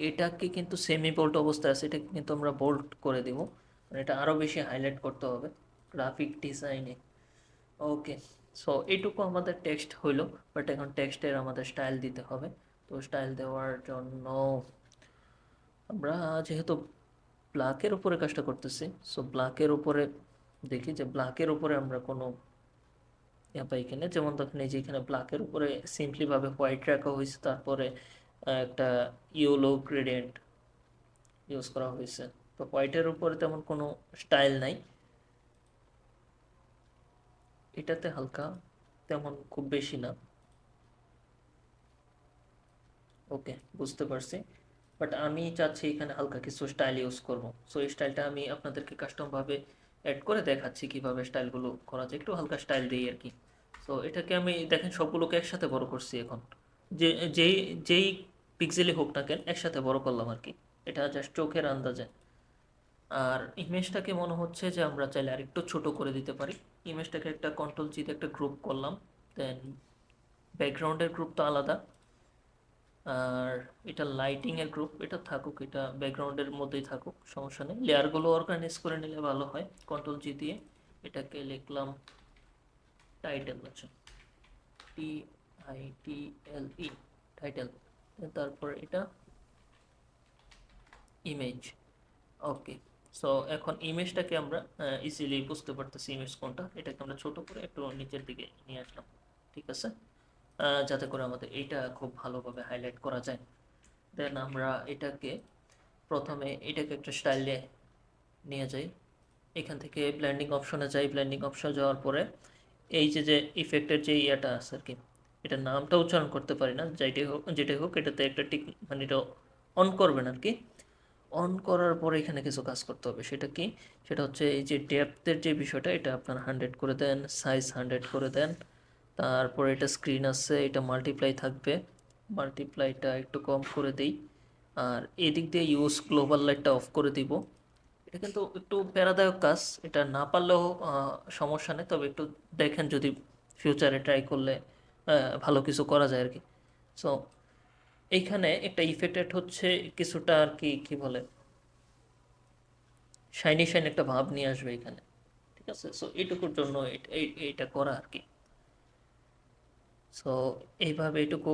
এটাকে কিন্তু সেমি বোল্ড অবস্থায় আছে, এটাকে কিন্তু আমরা বোল্ড করে দেব, মানে এটা আরও বেশি হাইলাইট করতে হবে গ্রাফিক ডিজাইনে। ওকে, সো এইটুকু আমাদের টেক্সট হইলো, বাট এখন টেক্সটের আমাদের স্টাইল দিতে হবে। তো স্টাইল দেওয়ার জন্য আমরা যেহেতু ব্ল্যাকের উপরে কাজটা করতেছি। সো ব্ল্যাকের উপরে দেখি যে ব্ল্যাকের উপরে আমরা কোনো পাই কিনা। যেমন দেখেন এই যে এখানে ব্ল্যাকের উপরে সিম্পলি ভাবে হোয়াইট রাখা হয়েছে, তারপরে একটা ইয়েলো গ্রেডিয়েন্ট ইউজ করা হয়েছে। তো হোয়াইটের উপরে তেমন কোনো স্টাইল নাই, এটাতে হালকা, তেমন খুব বেশি না। ওকে, বুঝতে পারছি। বাট আমি চাচ্ছি এখানে হালকা কিছু স্টাইল ইউজ করব। সো এই স্টাইলটা আমি আপনাদেরকে কাস্টম ভাবে অ্যাড করে দেখাচ্ছি কিভাবে স্টাইলগুলো করা যায়। একটু হালকা স্টাইল দিই আর কি। সো এটাকে আমি দেখেন সবগুলোকে একসাথে বড় করছি এখন। যে যেই যেই পিক্সেলই হোক না কেন একসাথে বড় করলাম আর কি, এটা জাস্ট চোখের আন্দাজে। আর ইমেজটাকে মনে হচ্ছে যে আমরা চাইলে আরেকটু ছোট করে দিতে পারি। ইমেজটাকে একটা কন্ট্রোল জিতে একটা গ্রুপ করলাম, দেন ব্যাকগ্রাউন্ডের গ্রুপ তো আলাদা, আর এটা লাইটিং এর গ্রুপ, এটা থাকুক, এটা ব্যাকগ্রাউন্ডের মধ্যেই থাকুক, সমস্যা নেই। লেয়ারগুলো অর্গানাইজ করে নিলে ভালো হয়। কন্ট্রোল জি দিয়ে এটাকে লিখলাম টাইটেল, আচ্ছা, TITLE, টাইটেল। তারপর এটা ইমেজ। ওকে, সো এখন ইমেজটাকে আমরা ইজিলি বুঝতে পারতেছি ইমেজ কোনটা। এটাকে আমরা ছোট করে একটু নিচের দিকে নিয়ে আসলাম, ঠিক আছে, যাতে করে আমাদের এইটা খুব ভালোভাবে হাইলাইট করা যায়। দেন আমরা এটাকে প্রথমে এটাকে একটা স্টাইলে নিয়ে যাই। এখান থেকে ব্লেন্ডিং অপশনে যাই। ব্লেন্ডিং অপশন যাওয়ার পরে এই যে ইফেক্টের যে ইয়েটা আছে আর কি, এটার নামটা উচ্চারণ করতে পারি না, যেটাই হোক এটাতে একটা টিক, মানে এটা অন করবেন আর কি। অন করার পরে এখানে কিছু কাজ করতে হবে। সেটা কি? সেটা হচ্ছে এই যে ডেপথের যে বিষয়টা, এটা আপনার 100 করে দেন, সাইজ 100 করে দেন। তারপর এটা স্ক্রিন আছে, এটা মাল্টিপ্লাই থাকবে, মাল্টিপ্লাইটা একটু কম করে দিই। আর এদিক দিয়ে ইউজ গ্লোবাল লাইটটা অফ করে দিব। এটা কিন্তু একটু প্যারাদায়ক কাজ, এটা না পারলেও সমস্যা নেই, তবে একটু দেখেন যদি ফিউচারে ট্রাই করলে ভালো কিছু করা যায় আর কি। সো এইখানে একটা ইফেক্টেড হচ্ছে কিছুটা আর কি, কি বলে, শাইনি শাইনি একটা ভাব নিয়ে আসবে এখানে, ঠিক আছে। সো এইটুকুর জন্য এইটা করা আর কি। সো এইভাবে এইটুকু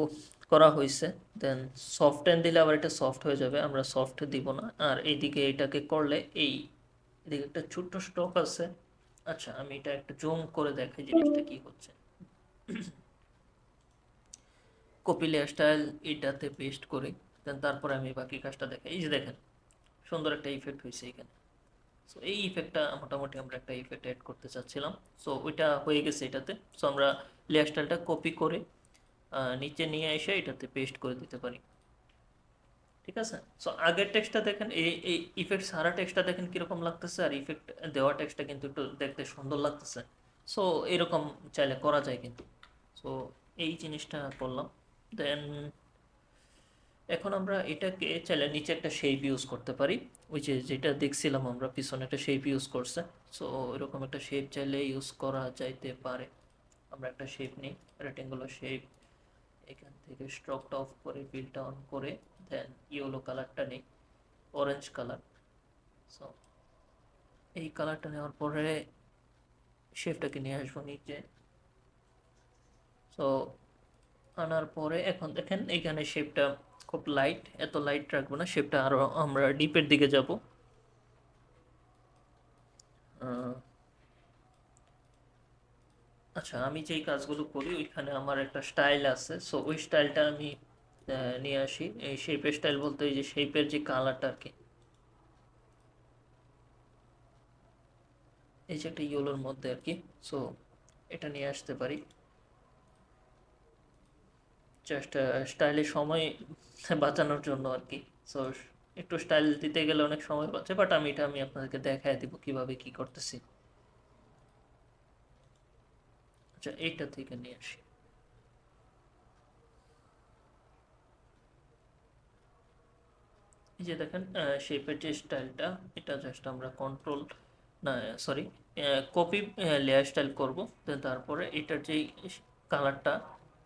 করা হয়েছে। দেন সফট টেন দিলে আবার এটা সফট হয়ে যাবে, আমরা সফট দিব না। আর এইদিকে এটাকে করলে এই এদিকে একটা ছোট্ট স্ট্রোক আছে। আচ্ছা, আমি এটা একটু জুম করে দেখাই জিনিসটা কি হচ্ছে। কপি লেয়ার স্টাইল এটাতে পেস্ট করি, দেন তারপরে আমি বাকি কাজটা দেখাই। এই যে দেখেন সুন্দর একটা ইফেক্ট হয়েছে এখানে। সো এই ইফেক্টটা মোটামুটি আমরা একটা ইফেক্ট অ্যাড করতে চাচ্ছিলাম। সো ওইটা হয়ে গেছে এটাতে। সো আমরা লেয়ার স্টাইলটা কপি করে নিচে নিয়ে এসে এটাতে পেস্ট করে দিতে পারি, ঠিক আছে। সো আগের টেক্সটটা দেখেন, এই ইফেক্ট সারা টেক্সটটা দেখেন কিরকম লাগতেছে, আর ইফেক্ট দেওয়া টেক্সটটা কিন্তু একটু দেখতে সুন্দর লাগতেছে। সো এরকম চাইলে করা যায় কিন্তু। সো এই জিনিসটা করলাম। দেন এখন আমরা এটাকে চাইলে নিচে একটা শেপ ইউজ করতে পারি। ওই যে যেটা দেখছিলাম আমরা পিছনে একটা শেপ ইউজ করছে। সো এরকম একটা শেপ চাইলে ইউজ করা যাইতে পারে। আমরা একটা শেপ নিই, রেক্টেঙ্গুলার শেপ। এখান থেকে স্ট্রোকটা অফ করে ফিলটা অন করে দেন ইয়েলো কালারটা নিই, অরেঞ্জ কালার। সো এই কালারটা নেওয়ার পরে শেপটাকে নিয়ে আসবো নিচে। সো আনার পরে এখন দেখেন এখানে শেপটা খুব লাইট, এত লাইট রাখবো না, শেপটা আরো আমরা ডিপের দিকে যাব। আচ্ছা, আমি যেই কাজগুলো করি ওইখানে আমার একটা স্টাইল আছে। সো ওই স্টাইলটা আমি নিয়ে আসি। এই শেপের স্টাইল বলতে এই যে শেপের যে কালারটা আর কি, এই যে একটা ইয়েলোর মধ্যে আর কি। সো এটা নিয়ে আসতে পারি জাস্ট স্টাইলের সময় বাঁচানোর জন্য আর কি। সো একটু স্টাইল দিতে গেলে অনেক সময় বাঁচে, বাট আমি আপনাদেরকে দেখায় দিব কিভাবে কি করতেছি। আচ্ছা, এইটা থেকে নিয়ে আসি। এই যে দেখেন শেপের যে স্টাইলটা, এটা জাস্ট আমরা কন্ট্রোল, না সরি, কপি লেয়ার স্টাইল করব। দেন তারপরে এটার যেই কালারটা,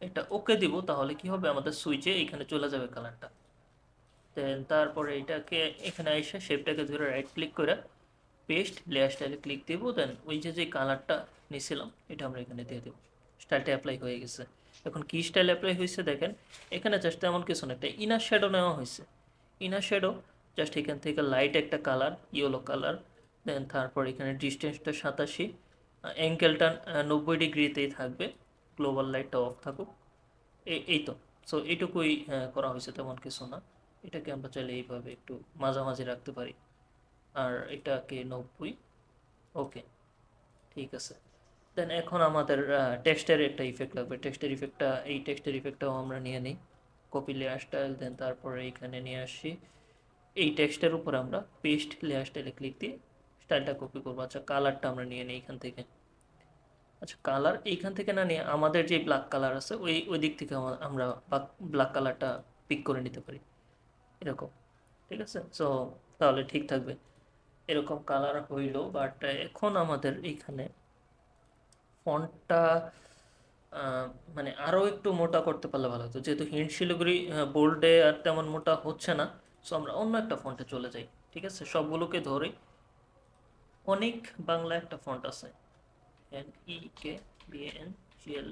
এটা ওকে দিব, তাহলে কি হবে আমাদের সুইচে এখানে চলে যাবে কালারটা। দেন তারপরে এটাকে এখানে এসে শেপটাকে ধরে রাইট ক্লিক করে পেস্ট লেয়ার স্টাইলে ক্লিক দিব। দেন ওই যে কালারটা নিয়েছিলাম এটা আমরা এখানে দিয়ে দেবো। স্টাইলটা অ্যাপ্লাই হয়ে গেছে। এখন কি স্টাইল অ্যাপ্লাই হয়েছে দেখেন, এখানে জাস্ট এমন কিছু না, একটা ইনার শ্যাডো নেওয়া হয়েছে। ইনার শ্যাডো জাস্ট এখান থেকে লাইট একটা কালার, ইয়েলো কালার, দেন তারপর এখানে ডিস্টেন্সটা 87, অ্যাঙ্গেলটা 90 ডিগ্রিতেই থাকবে, গ্লোবাল লাইটটা অফ থাকুক, এই তো। সো এইটুকুই করা হয়েছে, তেমন কিছু না। এটাকে আমরা চাইলে এইভাবে একটু মাঝামাঝি রাখতে পারি, আর এটাকে 90। ওকে, ঠিক আছে। দেন এখন আমাদের টেক্সটের একটা ইফেক্ট লাগবে। টেক্সটের ইফেক্টটাও আমরা নিয়ে নিই, কপি লেয়ার স্টাইল, দেন তারপরে এইখানে নিয়ে আসি। এই টেক্সটের উপর আমরা পেস্ট লেয়ার স্টাইলে ক্লিক দিয়ে স্টাইলটা কপি করবো। আচ্ছা, কালারটা আমরা নিয়ে নিই এখান থেকে। আচ্ছা, কালার এইখান থেকে না নিয়ে আমাদের যে ব্ল্যাক কালার আছে ওই দিক থেকে আমরা ব্ল্যাক কালারটা পিক করে নিতে পারি, এরকম। ঠিক আছে, সো তাহলে ঠিক থাকবে। এরকম কালার হইলো, বাট এখন আমাদের এইখানে ফন্টটা মানে আরও একটু মোটা করতে পারলে ভালো হতো, যেহেতু হিন্ট শিলিগুড়ি বোল্ডে আর তেমন মোটা হচ্ছে না। সো আমরা অন্য একটা ফন্টে চলে যাই। ঠিক আছে, সবগুলোকে ধরি। অনেক বাংলা একটা ফন্ট আছে, NEKBANGL,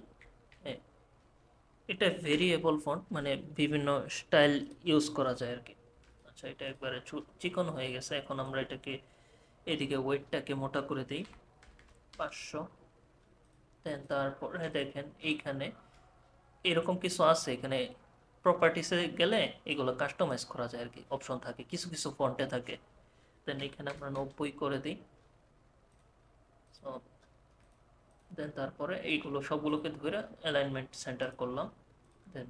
এটা ভেরিয়েবল ফন্ট, মানে বিভিন্ন স্টাইল ইউজ করা যায় আর কি। আচ্ছা, এটা একবারে চিকন হয়ে গেছে। এখন আমরা এটাকে এদিকে ওয়েটটাকে মোটা করে দিই 500। দেন তারপরে দেখেন এইখানে এরকম কিছু আছে, এখানে প্রপার্টিসে গেলে এগুলো কাস্টমাইজ করা যায় আর কি, অপশন থাকে, কিছু কিছু ফন্টে থাকে। দেন এখানে আমরা 90 করে দিই। সো দেন তারপরে এইগুলো সবগুলোকে ধরে অ্যালাইনমেন্ট সেন্টার করলাম। দেন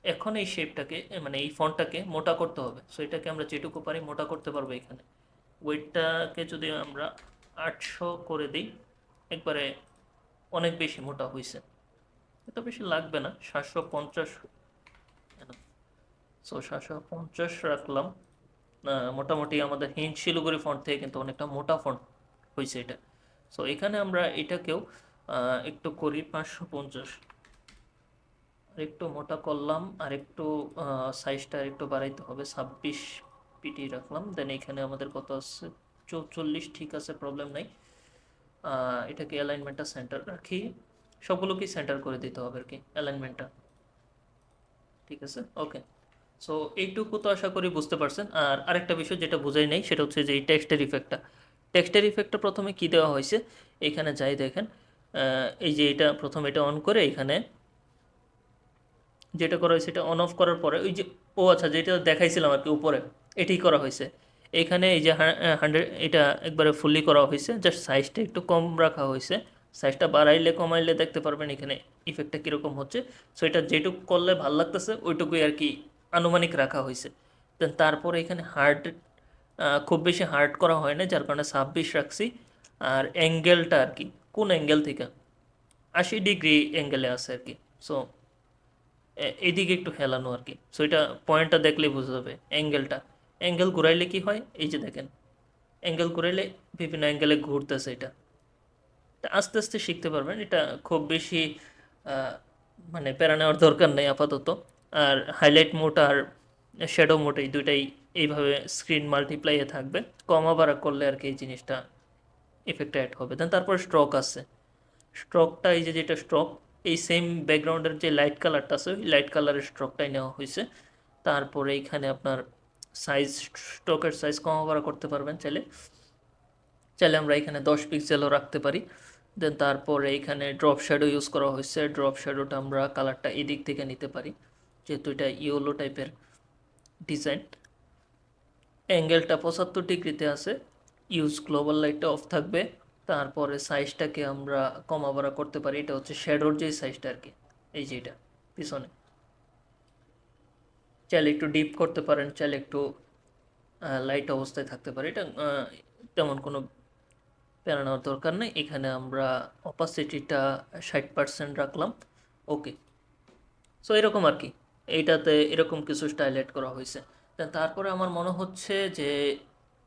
এখন এই শেপটাকে, মানে এই ফন্টটাকে মোটা করতে হবে। সো এটাকে আমরা যেটুকু পারি মোটা করতে পারবো। এখানে ওয়েটটাকে যদি আমরা 800 করে দিই, একবারে অনেক বেশি মোটা হয়েছে, এত বেশি লাগবে না, 750। সো 750 রাখলাম। মোটামুটি আমাদের হিন্ট শিলিগুড়ি ফন্ট থেকে কিন্তু অনেকটা মোটা ফন্ট হয়েছে এটা। সো এখানে আমরা এটাকেও একটু করি 550, আর একটু মোটা করলাম, আর একটু সাইজটা একটু বাড়াইতে হবে, 26 পিটি রাখলাম। দেন এখানে আমাদের কত আছে, 44, ঠিক আছে, প্রবলেম নাই। এটাকে অ্যালাইনমেন্টটা সেন্টার রাখি, সবগুলোকেই সেন্টার করে দিতে হবে আর কি অ্যালাইনমেন্টটা। ঠিক আছে, ওকে। সো এইটুকু তো আশা করি বুঝতে পারছেন। আর আরেকটা বিষয় যেটা বোঝাই নাই, সেটা হচ্ছে যে এই টেক্সটের ইফেক্টটা প্রথমে কি দেওয়া হয়েছে, এখানে যাই দেখেন। এই যে এটা প্রথমে এটা অন করে, এখানে যেটা করা হয়েছে এটা অন অফ করার পরে ওই যে, ও আচ্ছা, যেটা দেখাইছিলাম আর কি উপরে, এটাই করা হয়েছে। এখানে এই যে 100, এটা একবারে ফুললি করা হয়েছে, জাস্ট সাইজটা একটু কম রাখা হয়েছে। সাইজটা বাড়াইলে কমাইলে দেখতে পারবেন এখানে ইফেক্টটা কীরকম হচ্ছে। সো এটা যেটুকু করলে ভালো লাগতেছে ওইটুকুই আর কি আনুমানিক রাখা হয়েছে। দেন তারপরে এখানে হার্ড, খুব বেশি হার্ড করা হয় না, যার কারণে 26 রাখছি। আর অ্যাঙ্গেলটা আর কি কোন অ্যাঙ্গেল থেকে, 80 ডিগ্রি অ্যাঙ্গেলে আছে আর কি। সো এইদিকে একটু হেলানো আর কি। সো এটা পয়েন্টটা দেখলেই বোঝা যাবে অ্যাঙ্গেল ঘুরাইলে কি হয়, এই যে দেখেন, অ্যাঙ্গেল ঘুরাইলে বিভিন্ন অ্যাঙ্গেলে ঘুরতেছে। এটা আস্তে আস্তে শিখতে পারবেন, এটা খুব বেশি আহ, মানে প্যারা নেওয়ার দরকার নেই আপাতত। আর হাইলাইট মোড আর শ্যাডো মোড এই দুইটাই এইভাবে স্ক্রিন মাল্টিপ্লাইয়ে থাকবে, কমা বাড়া করলে আর কি এই জিনিসটা এফেক্ট অ্যাড হবে। দেন তারপর স্ট্রোক আছে, স্ট্রোকটা এই যে যেটা স্ট্রোক, এই সেম ব্যাকগ্রাউন্ডের যে লাইট কালারটা আছে ওই লাইট কালারের স্ট্রোকটাই নেওয়া হয়েছে। তারপরে এইখানে আপনার সাইজ, স্ট্রোকের সাইজ কমা বাড়া করতে পারবেন চাইলে। আমরা এখানে 10 পিক্সেলও রাখতে পারি। দেন তারপরে এইখানে ড্রপ শ্যাডো ইউজ করা হয়েছে। ড্রপ শ্যাডোটা আমরা কালারটা এদিক থেকে নিতে পারি, যেহেতু এটা ইয়েলো টাইপের ডিজাইন। অ্যাঙ্গেলটা 75 ডিগ্রিতে আছে, ইউজ গ্লোবাল লাইটটা অফ থাকবে। তারপরে সাইজটাকে আমরা কমা বাড়া করতে পারি, এটা হচ্ছে শ্যাডোর যে সাইজটা আর কি, এই যে এটা পিছনে। চাইলে একটু ডিপ করতে পারেন, চাইলে একটু লাইট অবস্থায় থাকতে পারে, এটা তেমন কোনো প্যারা নেওয়ার দরকার নেই। এখানে আমরা অপাসিটিটা 60% রাখলাম। ওকে, সো এরকম আর কি, এইটাতে এরকম কিছু স্টাইল অ্যাড করা হয়েছে। তারপরে আমার মনে হচ্ছে যে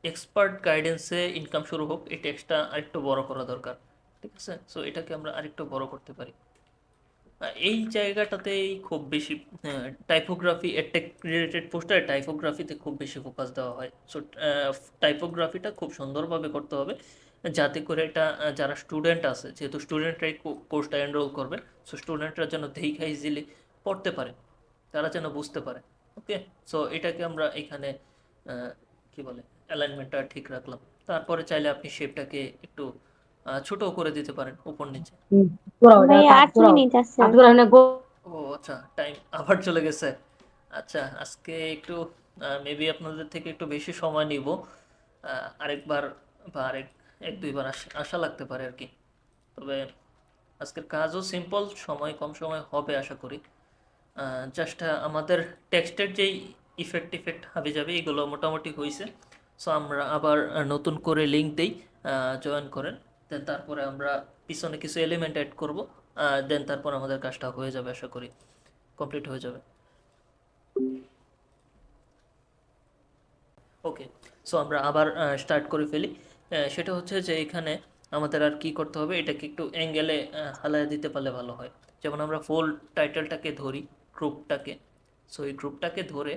এক্সপার্ট গাইডেন্সে ইনকাম শুরু হোক, এই টেক্সটটা আরেকটু বড় করা দরকার। ঠিক আছে, সো এটাকে আমরা আরেকটু বড় করতে পারি। এই জায়গাটাতেই খুব বেশি টাইপোগ্রাফি, এডটেক রিলেটেড পোস্টারে টাইপোগ্রাফিতে খুব বেশি ফোকাস দেওয়া হয়। সো টাইপোগ্রাফিটা খুব সুন্দরভাবে করতে হবে, যাতে করে এটা যারা স্টুডেন্ট আছে, যেহেতু স্টুডেন্টরাই কোর্সটা এনরোল করবে, সো স্টুডেন্টরা যেন দেখা ইজিলি পড়তে পারে, তারা যেন বুঝতে পারে। ওকে, সো এটাকে আমরা এখানে কি বলে অ্যালাইনমেন্টটা ঠিক রাখলাম। তারপরে চাইলে আপনি শেপটাকে একটু ছোট করে দিতে পারেন উপর নিচে। ভাইয়া 8 মিনিট আছে। ও আচ্ছা, টাইম আবার চলে গেছে। আচ্ছা, আজকে একটু মেবি আপনাদের থেকে একটু বেশি সময় নিব। আরেকবার বা এক দুইবার আসা লাগতে পারে আর কি। তবে আজকের কাজও সিম্পল, কম সময় হবে আশা করি। জাস্ট আমাদের টেক্সটের যেই ইফেক্ট হাবি যাবে এগুলো মোটামুটি হয়েছে। সো আমরা আবার নতুন করে লিঙ্ক দেই, জয়েন করেন। দেন তারপরে আমরা পিছনে কিছু এলিমেন্ট অ্যাড করব। দেন তারপর আমাদের কাজটা হয়ে যাবে, আশা করি কমপ্লিট হয়ে যাবে। ওকে, সো আমরা আবার স্টার্ট করে ফেলি। সেটা হচ্ছে যে এখানে আমাদের আর কি করতে হবে, এটাকে একটু অ্যাঙ্গেলে হালায় দিতে পারলে ভালো হয়। যেমন আমরা ফুল টাইটেলটাকে ধরি, গ্রুপটাকে। সো এই গ্রুপটাকে ধরে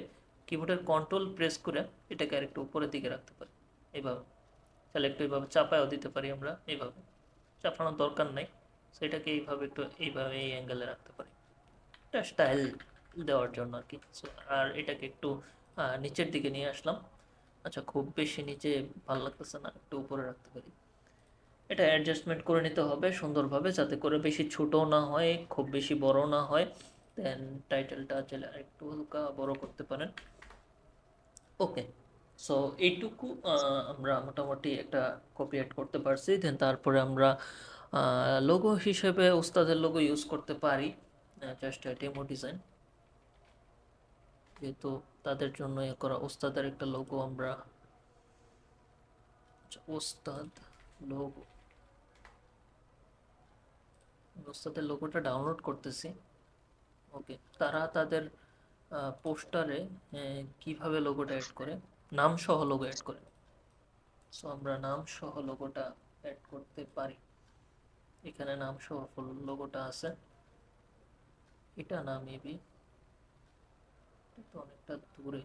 কিবোর্ডের কন্ট্রোল প্রেস করে এটাকে আরেকটু উপরের দিকে রাখতে পারি এইভাবে। তাহলে একটু এইভাবে চাপায়ও দিতে পারি আমরা, এইভাবে চাপানোর দরকার নাই। সেটাকে এইভাবে একটু এইভাবে এই অ্যাঙ্গেলে রাখতে পারি, একটা স্টাইল দেওয়ার জন্য আর কি। সো আর এটাকে একটু নিচের দিকে নিয়ে আসলাম। আচ্ছা, খুব বেশি নিচে ভালো লাগতেছে না, একটু উপরে রাখতে পারি। এটা অ্যাডজাস্টমেন্ট করে নিতে হবে সুন্দরভাবে, যাতে করে বেশি ছোটও না হয়, খুব বেশি বড় না হয়। দেন টাইটেলটা চাইলে একটু হালকা বড় করতে পারেন। ওকে, সো এইটুকু আমরা মোটামুটি একটা কপি অ্যাড করতে পারছি। দেন তারপরে আমরা লোগো হিসেবে ওস্তাদের লোগো ইউজ করতে পারি, জাস্ট ডেমো ডিজাইন, যেহেতু তাদের জন্য এ করা। ওস্তাদের একটা লোগো আমরা, ওস্তাদ লোগো, ওস্তাদের লোগোটা ডাউনলোড করতেছি। ওকে, তারা তাদের পোস্টারে কিভাবে লোগোটা অ্যাড করে, নাম সহ লোগো অ্যাড করে। সো আমরা নাম সহ লোগোটা অ্যাড করতে পারি। এখানে নাম সহ ফুল লোগোটা আছে, এটা না মেবি, এটা তো অনেকটা দূরে।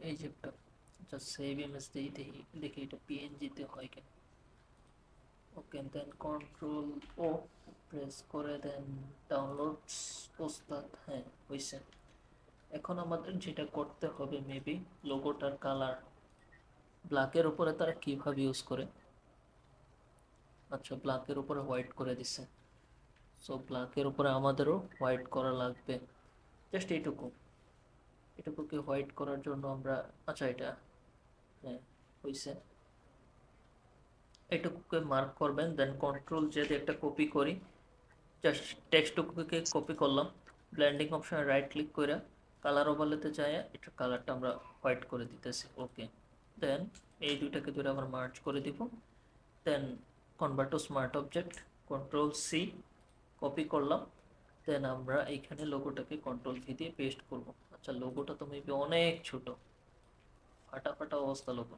এই যে একটা, আচ্ছা সেভ ইমেজ দিই, দেখি দেখি এটা পিএনজিতে হয় কেন। ওকে, দেন কন্ট্রোল ও প্রেস করে দেন ডাউনলোডস ওস্তাদ, হ্যাঁ হয়েছে। এখন আমাদের যেটা করতে হবে মেবি লোগোটার কালার, ব্ল্যাকের উপরে তারা কিভাবে ইউজ করে। আচ্ছা, ব্ল্যাকের উপরে হোয়াইট করে দিছে। সো ব্ল্যাকের উপরে আমাদেরও হোয়াইট করা লাগবে, জাস্ট এইটুকু। এটুকুকে হোয়াইট করার জন্য আমরা, আচ্ছা এটা, হ্যাঁ হয়েছে। এটুকুকে মার্ক করবেন, দেন কন্ট্রোল যদি একটা কপি করি, জাস্ট টেক্সটটুকুকে কপি করলাম। ব্লেন্ডিং অপশনে রাইট ক্লিক করে কালার ওভারলেতে যায়, এটা কালারটা আমরা হোয়াইট করে দিতেছি। ওকে, দেন এই দুইটাকে ধরে আবার মার্চ করে দিব। Then convert to smart object, control C, copy করলাম। দেন আমরা এইখানে লোগোটাকে কন্ট্রোল ভি দিয়ে পেস্ট করব। আচ্ছা, লোগোটা তো মেবি অনেক ছোট, ফাটা ফাটা অবস্থা লোগো।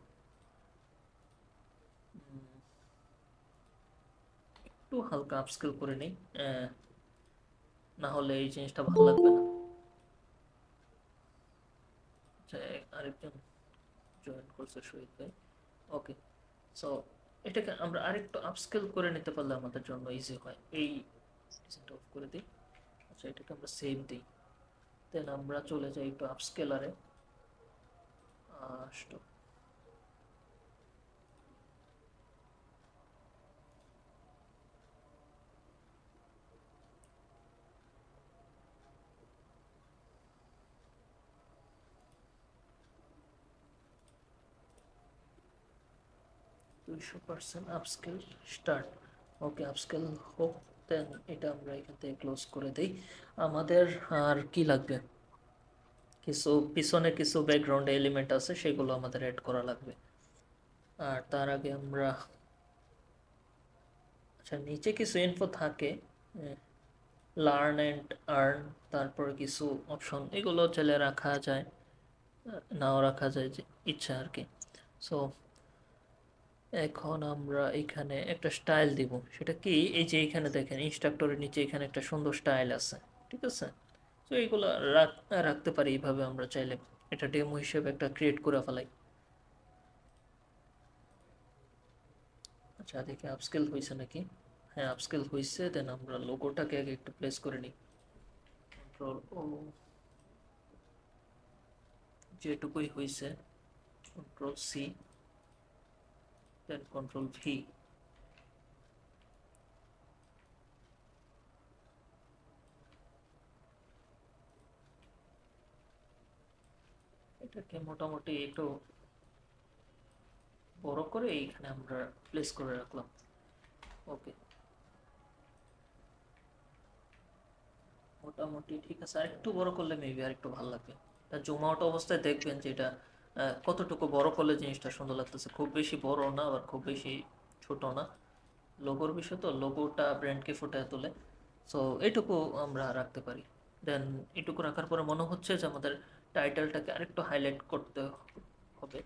একটু হালকা আপস্কেল করে নিই, না হলে এই জিনিসটা ভালো লাগবে না। আচ্ছা, আরেকজন জয়েন করছে, শহীদ ভাই। ওকে, সো এটাকে আমরা আরেকটু আপস্কেল করে নিতে পারলে আমাদের জন্য ইজি হয়। এই ডিজাইনটা অফ করে দিই। আচ্ছা, এটাকে আমরা সেভ দিই। দেন আমরা চলে যাই একটু আপস্কেলারে। Stop, 200% upscale start. Okay, upscale হোক। দেন এটা আমরা এখান থেকে ক্লোজ করে দিই। আমাদের আর কি লাগবে, কিছু পিছনে কিছু ব্যাকগ্রাউন্ড এলিমেন্ট আছে, সেগুলো আমাদের অ্যাড করা লাগবে। আর তার আগে আমরা, আচ্ছা নিচে কিছু ইনফো থাকে, লার্ন অ্যান্ড আর্ন, তারপরে কিছু অপশন, এগুলো চাইলে রাখা যায়, নাও রাখা যায়, যে ইচ্ছা আর কি। সো এখন আমরা এখানে একটা স্টাইল দিব। সেটা কি, এই যে এখানে দেখেন ইনস্ট্রাক্টরের নিচে এখানে একটা সুন্দর স্টাইল আছে, ঠিক আছে। তো এইগুলো রাখতে পারি এইভাবে আমরা চাইলে। এটা ডেমো হিসেবে একটা ক্রিয়েট করে ফেলাই। আচ্ছা, দেখি আপস্কেল হয়েছে নাকি। হ্যাঁ আপস্কেল হয়েছে। দেন আমরা লোগোটাকে আগে একটু প্লেস করে নিই। কন্ট্রোল ও, যেটুকুই হয়েছে কন্ট্রোল সি, দেন কন্ট্রোল ভি। এটাকে মোটামুটি একটু বড় করে এইখানে আমরা প্লেস করে রাখলাম। ওকে, মোটামুটি ঠিক আছে। আর একটু বড় করলে মেবি আর একটু ভালো লাগবে। জুম আউট অবস্থায় দেখবেন যে এটা কতটুকু বড় করলে জিনিসটা সুন্দর লাগতেছে। খুব বেশি বড় না, আবার খুব বেশি ছোট না। লোগোর বিষয় তো, লোগোটা ব্র্যান্ডকে ফুটিয়ে তোলে। সো এইটুকু আমরা রাখতে পারি। দেন এটুকু রাখার পরে মনে হচ্ছে যে আমাদের টাইটেলটাকে আরেকটু হাইলাইট করতে হবে।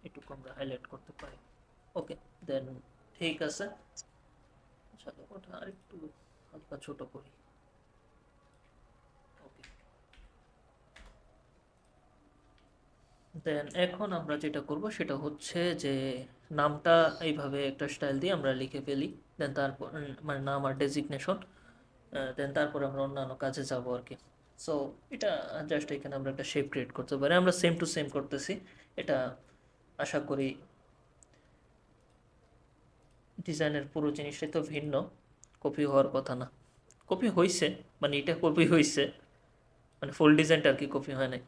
এটুকু আমরা হাইলাইট করতে পারি। ওকে, দেন ঠিক আছে। চলো ওটা আরেকটু হালকা ছোট করি। ওকে, দেন এখন আমরা যেটা করব সেটা হচ্ছে যে নামটা এইভাবে একটা স্টাইল দিয়ে আমরা লিখে ফেলি। দেন তারপর মানে নাম আর ডেজিগনেশন, দেন তারপরে আমরা অন্যান্য কাজে যাব আর কি। সো এটা জাস্ট এখানে আমরা একটা শেপ ক্রিয়েট করতে পারি। আমরা সেম টু সেম করতেছি এটা। আশা করি ডিজাইনের পুরো জিনিসটাই তো ভিন্ন, কপি হওয়ার কথা না। কপি হয়েছে, মানে এটা কপি হয়েছে, মানে ফুল ডিজাইনটা আর কি কপি হয় নাই।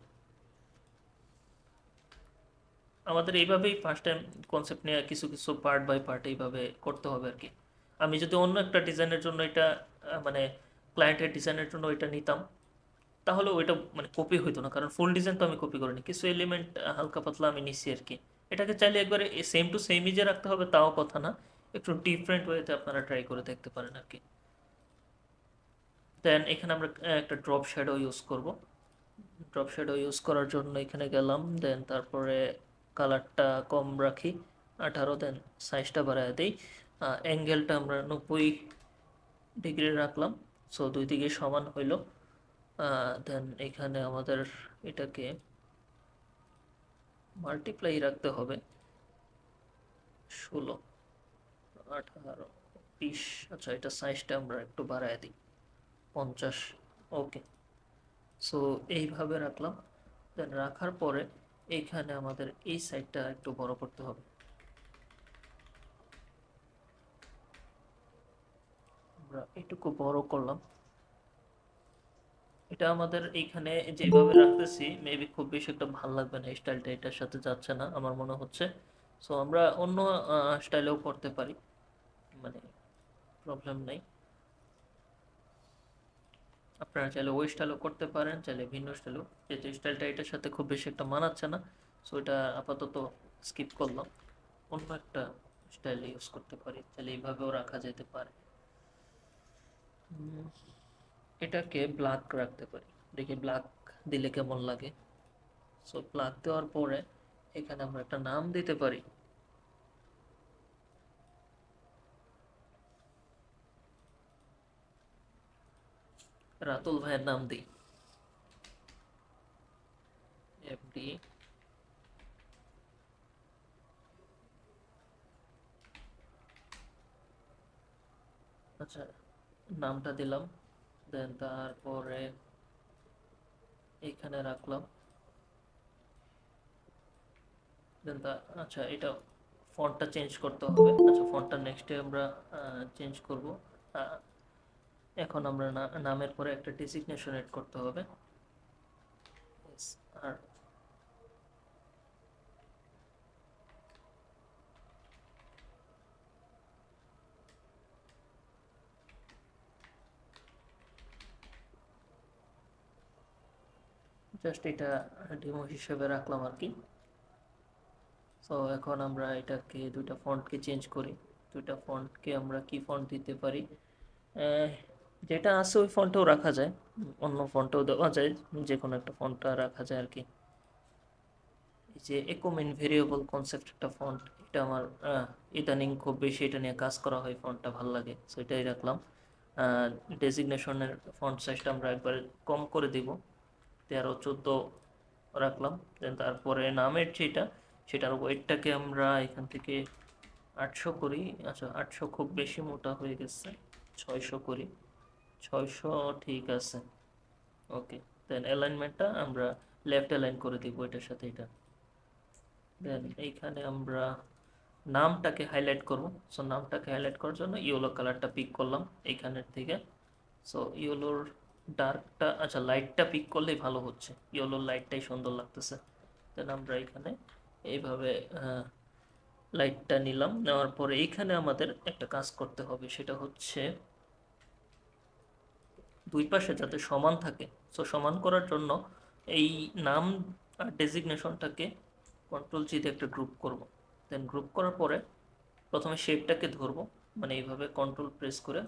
আমাদের এইভাবেই ফার্স্ট টাইম কনসেপ্ট নিয়ে কিছু কিছু পার্ট বাই পার্ট এইভাবে করতে হবে আর কি। আমি যদি অন্য একটা ডিজাইনের জন্য এটা মানে ক্লায়েন্টের ডিজাইনের জন্য এটা নিতাম, তাহলে ওইটা মানে কপি হইতো না, কারণ ফুল ডিজাইন তো আমি কপি করিনি, কিছু এলিমেন্ট হালকা পাতলা আমি নিছি আর কি। এটাকে চাইলে একবারে সেম টু সেমই যে রাখতে হবে তাও কথা না, একটু ডিফারেন্ট ওয়েতে আপনারা ট্রাই করে দেখতে পারেন আর কি। দেন এখানে আমরা একটা ড্রপ শ্যাডো ইউজ করব। ড্রপ শ্যাডো ইউজ করার জন্য এখানে গেলাম, দেন তারপরে কালারটা কম রাখি 18, দেন সাইজটা বাড়ায় দিই। অ্যাঙ্গেলটা আমরা 90 ডিগ্রি রাখলাম। সো দুই দিকে সমান হইল। দেন এখানে আমাদের এটাকে মাল্টিপ্লাই রাখতে হবে 16, 18, 20। আচ্ছা, এটা সাইজটা আমরা একটু বাড়ায় দিই 50। ওকে, সো এইভাবে রাখলাম। দেন রাখার পরে এইখানে আমাদের এই সাইডটা একটু বড় করতে হবে। আমরা এটুকু বড় করলাম। এটা আমাদের এইখানে যেভাবে রাখতেছি মেবি খুব বেশি একটা ভালো লাগবে না, স্টাইলটা এটার সাথে যাচ্ছে না আমার মনে হচ্ছে। সো আমরা অন্য স্টাইলেও করতে পারি, মানে প্রবলেম নেই। আপনারা চাইলে ওই স্টাইলও করতে পারেন, চাইলে ভিন্ন স্টাইলও। যেহেতু স্টাইলটা এটার সাথে খুব বেশি একটা মানাচ্ছে না, সো এটা আপাতত স্কিপ করলাম। অন্য একটা স্টাইল ইউজ করতে পারি, তাহলে এইভাবেও রাখা যেতে পারে। এটাকে ব্ল্যাক রাখতে পারি, দেখি ব্ল্যাক দিলে কেমন লাগে। সো ব্ল্যাক দেওয়ার পরে এখানে আমরা একটা নাম দিতে পারি। রাতুল ভাইয়ের নাম দিই, এফডি। আচ্ছা, নামটা দিলাম। দেন তারপরে এইখানে রাখলাম। দেন আচ্ছা, এটা ফন্টটা চেঞ্জ করতে হবে। আচ্ছা, ফন্টটা নেক্সটে আমরা চেঞ্জ করব। এখন আমরা নামের পরে একটা ডেজিগনেশন এড করতে হবে। আর জাস্ট এটা ডেমো হিসেবে রাখলাম আর কি। সো এখন আমরা এটাকে দুইটা ফন্টকে চেঞ্জ করি। দুইটা ফন্টকে আমরা কি ফন্ট দিতে পারি? আহ, যেটা আছে ওই ফন্টেও রাখা যায়, অন্য ফন্টেও দেওয়া যায়, যে কোনো একটা ফন্টটা রাখা যায় আর কি। এই যে একুমেন ভেরিয়েবল কনসেপ্ট একটা ফন্ট, এটা আমার ইদানিং খুব বেশি এটা নিয়ে কাজ করা হয়, ফন্টটা ভালো লাগে, সো এটাই রাখলাম। ডেজিগনেশনের ফন্ট সাইজটা আমরা একবার কম করে দিব, 13, 14 রাখলাম। দেন তারপরে নামের যেটা, সেটার ওয়েটটাকে আমরা এখান থেকে 800 করি। আচ্ছা 800 খুব বেশি মোটা হয়ে গেছে, 600 করি। 600 ঠিক আছে। ওকে, দেন অ্যালাইনমেন্টটা আমরা লেফট অ্যালাইন করে দিব এটার সাথে এটা। দেন এইখানে আমরা নামটাকে হাইলাইট করব। সো নামটাকে হাইলাইট করার জন্য ইয়েলো কালারটা পিক করলাম এইখানের থেকে। সো ইয়েলোর ডার্কটা, আচ্ছা লাইটটা পিক করলেই ভালো হচ্ছে, ইয়েলোর লাইটটাই সুন্দর লাগতেছে। দেন আমরা এখানে এইভাবে লাইটটা নিলাম, নেওয়ার পরে এইখানে আমাদের একটা কাজ করতে হবে, সেটা হচ্ছে দুই পাশে যাতে সমান থাকে। সো সমান করার জন্য এই নাম আর ডেজিগনেশনটাকে কন্ট্রোল জি দিয়ে একটা গ্রুপ করব। দেন গ্রুপ করার পরে প্রথমে শেপটাকে ধরবো, মানে এইভাবে কন্ট্রোল প্রেস করে,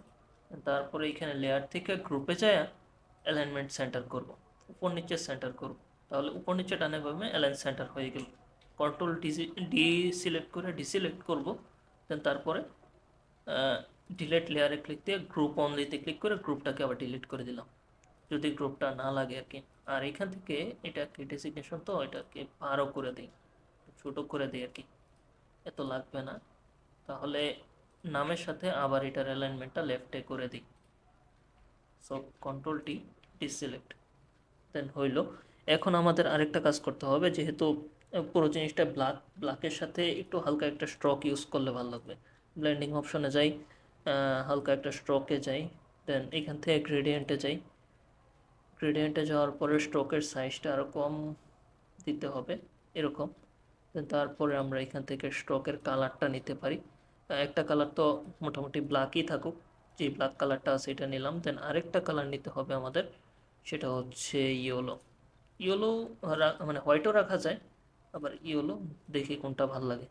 তারপরে এখানে লেয়ার থেকে গ্রুপে যায় অ্যালাইনমেন্ট সেন্টার করব, উপর নিচে সেন্টার করব। তাহলে উপর নিচে ডানে বামে অ্যালাইন সেন্টার হয়ে গেল। কন্ট্রোল ডি সিলেক্ট করে ডিসিলেক্ট করব। দেন তারপরে ডিলেট লেয়ারে ক্লিক দিয়ে গ্রুপ অনলিতে ক্লিক করে গ্রুপটাকে আবার ডিলিট করে দিলাম, যদি গ্রুপটা না লাগে আর কি। আর এখান থেকে এটাকে ডেসিগনেশন তো এটাকে 12 করে দিই, ছোটো করে দিই আর কি, এত লাগবে না। তাহলে নামের সাথে আবার এটার অ্যালাইনমেন্টটা লেফটে করে দিই। সো কন্ট্রোল টি ডিসিলেক্ট, দেন হইল। এখন আমাদের আরেকটা কাজ করতে হবে, যেহেতু পুরো জিনিসটা ব্ল্যাকের সাথে একটু হালকা একটা স্ট্রোক ইউজ করলে ভালো লাগবে। ব্লেন্ডিং অপশনে যাই, হালকা একটা স্ট্রোকে যাই, দেন এখান থেকে গ্রেডিয়েন্টে যাই। গ্রেডিয়েন্টে যাওয়ার পরে স্ট্রোকের সাইজটা আরও কম দিতে হবে, এরকম। দেন তারপরে আমরা এখান থেকে স্ট্রোকের কালারটা নিতে পারি। একটা কালার তো মোটামুটি ব্ল্যাকই থাকুক, যে ব্ল্যাক কালারটা আছে এটা নিলাম। দেন আরেকটা কালার নিতে হবে আমাদের, সেটা হচ্ছে ইয়েলো। ইয়েলো মানে হোয়াইটও রাখা যায়, আবার ইয়েলো, দেখি কোনটা ভাল লাগে।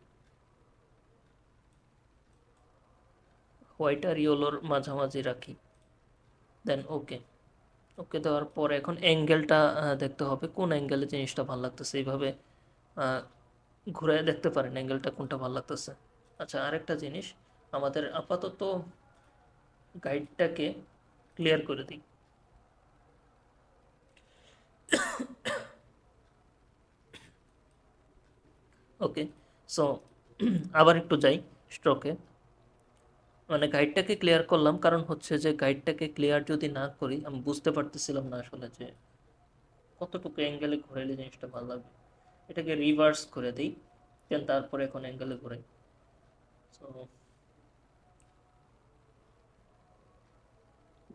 হোয়াইট আর ইয়েলোর মাঝামাঝি রাখি, দেন ওকে। ওকে দেওয়ার পর এখন অ্যাঙ্গেলটা দেখতে হবে, কোন অ্যাঙ্গেলে জিনিসটা ভালো লাগতেছে। এইভাবে ঘুরে দেখতে পারেন অ্যাঙ্গেলটা কোনটা ভালো লাগতেছে। আচ্ছা আরেকটা জিনিস, আমাদের আপাতত গাইডটাকে ক্লিয়ার করে দিই। ওকে, সো আবার একটু যাই স্ট্রোকে, মানে গাইডটাকে ক্লিয়ার করলাম, কারণ হচ্ছে যে গাইডটাকে ক্লিয়ার যদি না করি আমি বুঝতে পারতেছিলাম না আসলে যে কতটুকু অ্যাঙ্গেলে ঘুরাইলে জিনিসটা ভালো লাগবে। এটাকে রিভার্স করে দিই, দেন তারপরে এখন অ্যাঙ্গেলে ঘুরাই। সো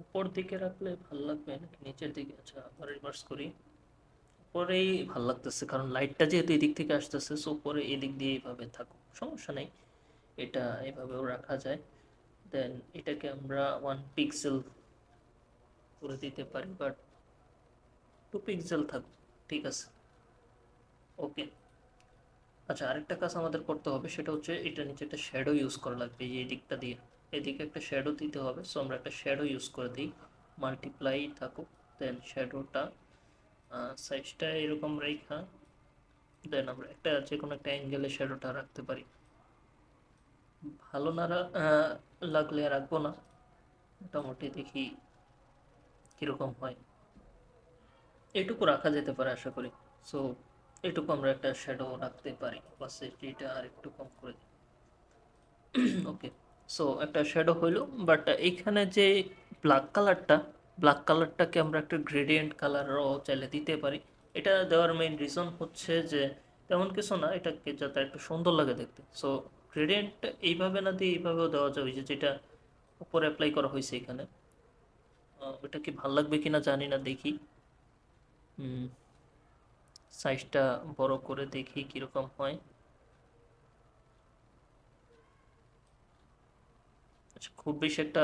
উপর দিকে রাখলে ভালো লাগবে নাকি নিচের দিকে? আচ্ছা আবার রিভার্স করি, উপরেই ভালো লাগতেছে, কারণ লাইটটা যেহেতু এদিক থেকে আসতেছে, সো উপরে এদিক দিয়ে এইভাবে থাকুক, সমস্যা নেই, এটা এভাবেও রাখা যায়। দেন এটাকে আমরা 1 পিক্সেল করে দিতে পারি, বাট 2 পিক্সেল থাকুক, ঠিক আছে, ওকে। আচ্ছা আরেকটা কাজ আমাদের করতে হবে, সেটা হচ্ছে এটা নিচে একটা শ্যাডো ইউজ করা লাগবে, এই দিকটা দিয়ে এদিকে একটা শ্যাডো দিতে হবে। সো আমরা একটা শ্যাডো ইউজ করে দিই, মাল্টিপ্লাই থাকুক। দেন শ্যাডোটা সাইজটা এরকম রেখা, দেন আমরা একটা যে কোনো একটা অ্যাঙ্গেলে শ্যাডোটা রাখতে পারি। ভালো না লাগলে রাখবো না, মোটামুটি দেখি কীরকম হয়। এটুকু রাখা যেতে পারে আশা করি। সো এটুকু আমরা একটা শ্যাডো রাখতে পারি, বাস এটা আর একটু কম করে দিই। ওকে, সো একটা শ্যাডো হইলো, বাট এইখানে যে ব্ল্যাক কালারটা, ব্ল্যাক কালারটাকে আমরা একটা গ্রেডিয়েন্ট কালারও চাইলে দিতে পারি। এটা দেওয়ার মেইন রিজন হচ্ছে যে তেমন কিছু না, এটাকে যাতে একটু সুন্দর লাগে দেখতে। সো গ্রেডিয়েন্ট এইভাবে না দিয়ে এইভাবেও দেওয়া যায়, ওই যে যেটা উপরে অ্যাপ্লাই করা হয়েছে এখানে। ওটা কি ভালো লাগবে কিনা জানি না, দেখি সাইজটা বড় করে দেখি কীরকম হয়। আচ্ছা খুব বেশি একটা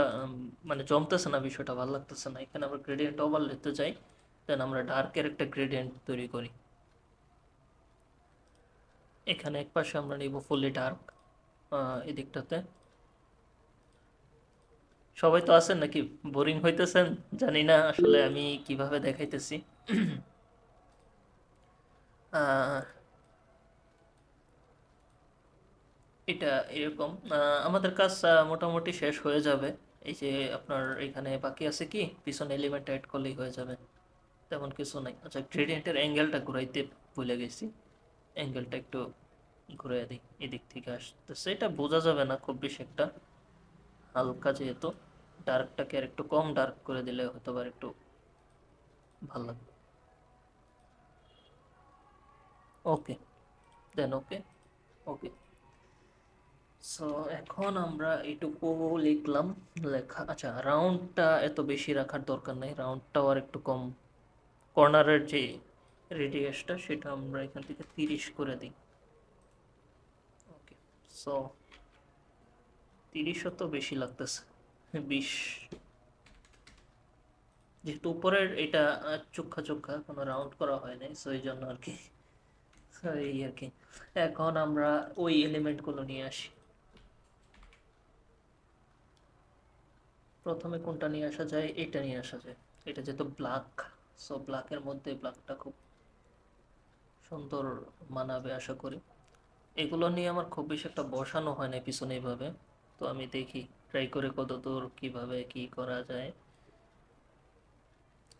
মানে জমতেছে না বিষয়টা, ভালো লাগতেছে না। এখানে আমরা গ্রেডিয়েন্ট ওভারলেতে যাই, দেন আমরা ডার্কের একটা গ্রেডিয়েন্ট তৈরি করি। এখানে এক পাশে আমরা নিব ফুললি ডার্ক, এদিকটাতে। সবাই তো আছেন নাকি? বোরিং হইতেছেন জানি না, আসলে আমি কিভাবে দেখাইতেছি। আহ, এটা এরকম আমাদের কাজ মোটামুটি শেষ হয়ে যাবে। এই যে আপনার এখানে বাকি আছে কি, পিছনে এলিমেন্ট অ্যাড করলেই হয়ে যাবে, তেমন কিছু নাই। আচ্ছা গ্রেডিয়েন্টের অ্যাঙ্গেলটা ঘুরাইতে ভুলে গেছি, অ্যাঙ্গেলটা একটু ঘুরে দিই, এদিক থেকে আসতেছে, এটা বোঝা যাবে না খুব বেশি একটা, হালকা যেহেতু, ডার্কটাকে আর একটু কম ডার্ক করে দিলে হয়তো বা একটু ভালো লাগবে। ওকে, দেন ওকে, ওকে। সো এখন আমরা এটুকু লিখলাম, লেখা, আচ্ছা রাউন্ডটা এত বেশি রাখার দরকার নেই, রাউন্ডটাও আর একটু কম, কর্নারের যে রেডিয়াসটা সেটা আমরা এখান থেকে 30 করে দিই। ওকে, সো 30ও তো বেশি লাগতেছে, 20, যেহেতু উপরের এটা চোখা চোখা কোনো রাউন্ড করা হয় নাই, সো এই জন্য আর কি, so এই আর কি। এখন আমরা ওই এলিমেন্টগুলো নিয়ে আসি। প্রথমে কোনটা নিয়ে আসা যায়, এটা নিয়ে আসা যায়, এটা যেহেতু ব্ল্যাক, সো ব্ল্যাকের মধ্যে ব্ল্যাকটা খুব সুন্দর মানাবে আশা করি। এগুলো নিয়ে আমার খুব বেশি একটা বসানো হয় না পিছনে এইভাবে, তো আমি দেখি ট্রাই করে কতদূর কিভাবে কি করা যায়।